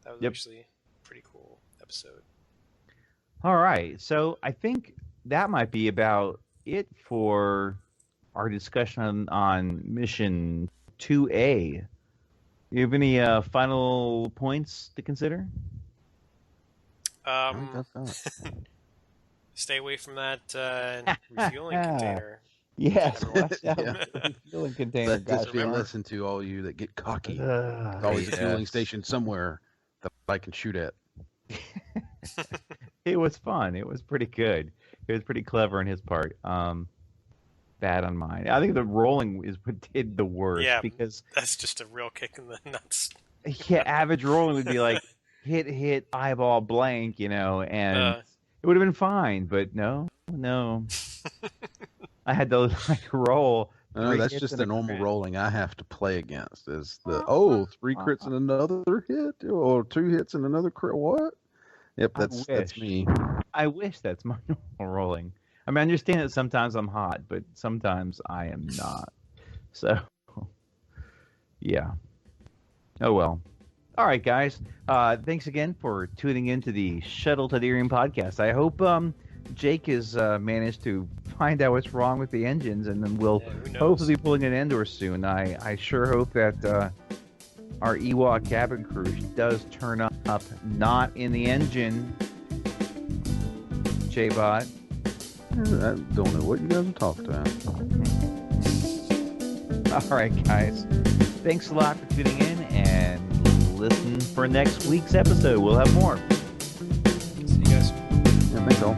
Speaker 15: that was actually a pretty cool episode.
Speaker 14: All right. So I think that might be about it for our discussion on Mission 2A. You have any final points to consider?
Speaker 15: Stay away from that refueling container.
Speaker 14: Yes, watch out for the refueling container.
Speaker 17: Just be a lesson to all you that get cocky. There's always a fueling station somewhere that I can shoot at.
Speaker 14: It was fun. It was pretty good. It was pretty clever on his part. Bad on mine. I think the rolling is what did the worst.
Speaker 15: Yeah,
Speaker 14: because
Speaker 15: that's just a real kick in the nuts.
Speaker 14: Yeah, average rolling would be like hit, eyeball, blank, and it would have been fine. But no. I had to roll.
Speaker 17: No, that's just the normal rolling I have to play against. Is the 3 crits and another hit, or 2 hits and another crit? What? Yep, that's me.
Speaker 14: I wish that's my normal rolling. I mean, I understand that sometimes I'm hot, but sometimes I am not. So, yeah. Oh, well. All right, guys. Thanks again for tuning into the Shuttle Tydirium podcast. I hope Jake has managed to find out what's wrong with the engines, and then we'll hopefully be pulling an Endor soon. I sure hope that our Ewok cabin crew does turn up, not in the engine. J-Bot.
Speaker 17: I don't know what you guys are talking about.
Speaker 14: All right, guys. Thanks a lot for tuning in, and listen for next week's episode. We'll have more.
Speaker 15: See you guys.
Speaker 17: Yeah, thanks all.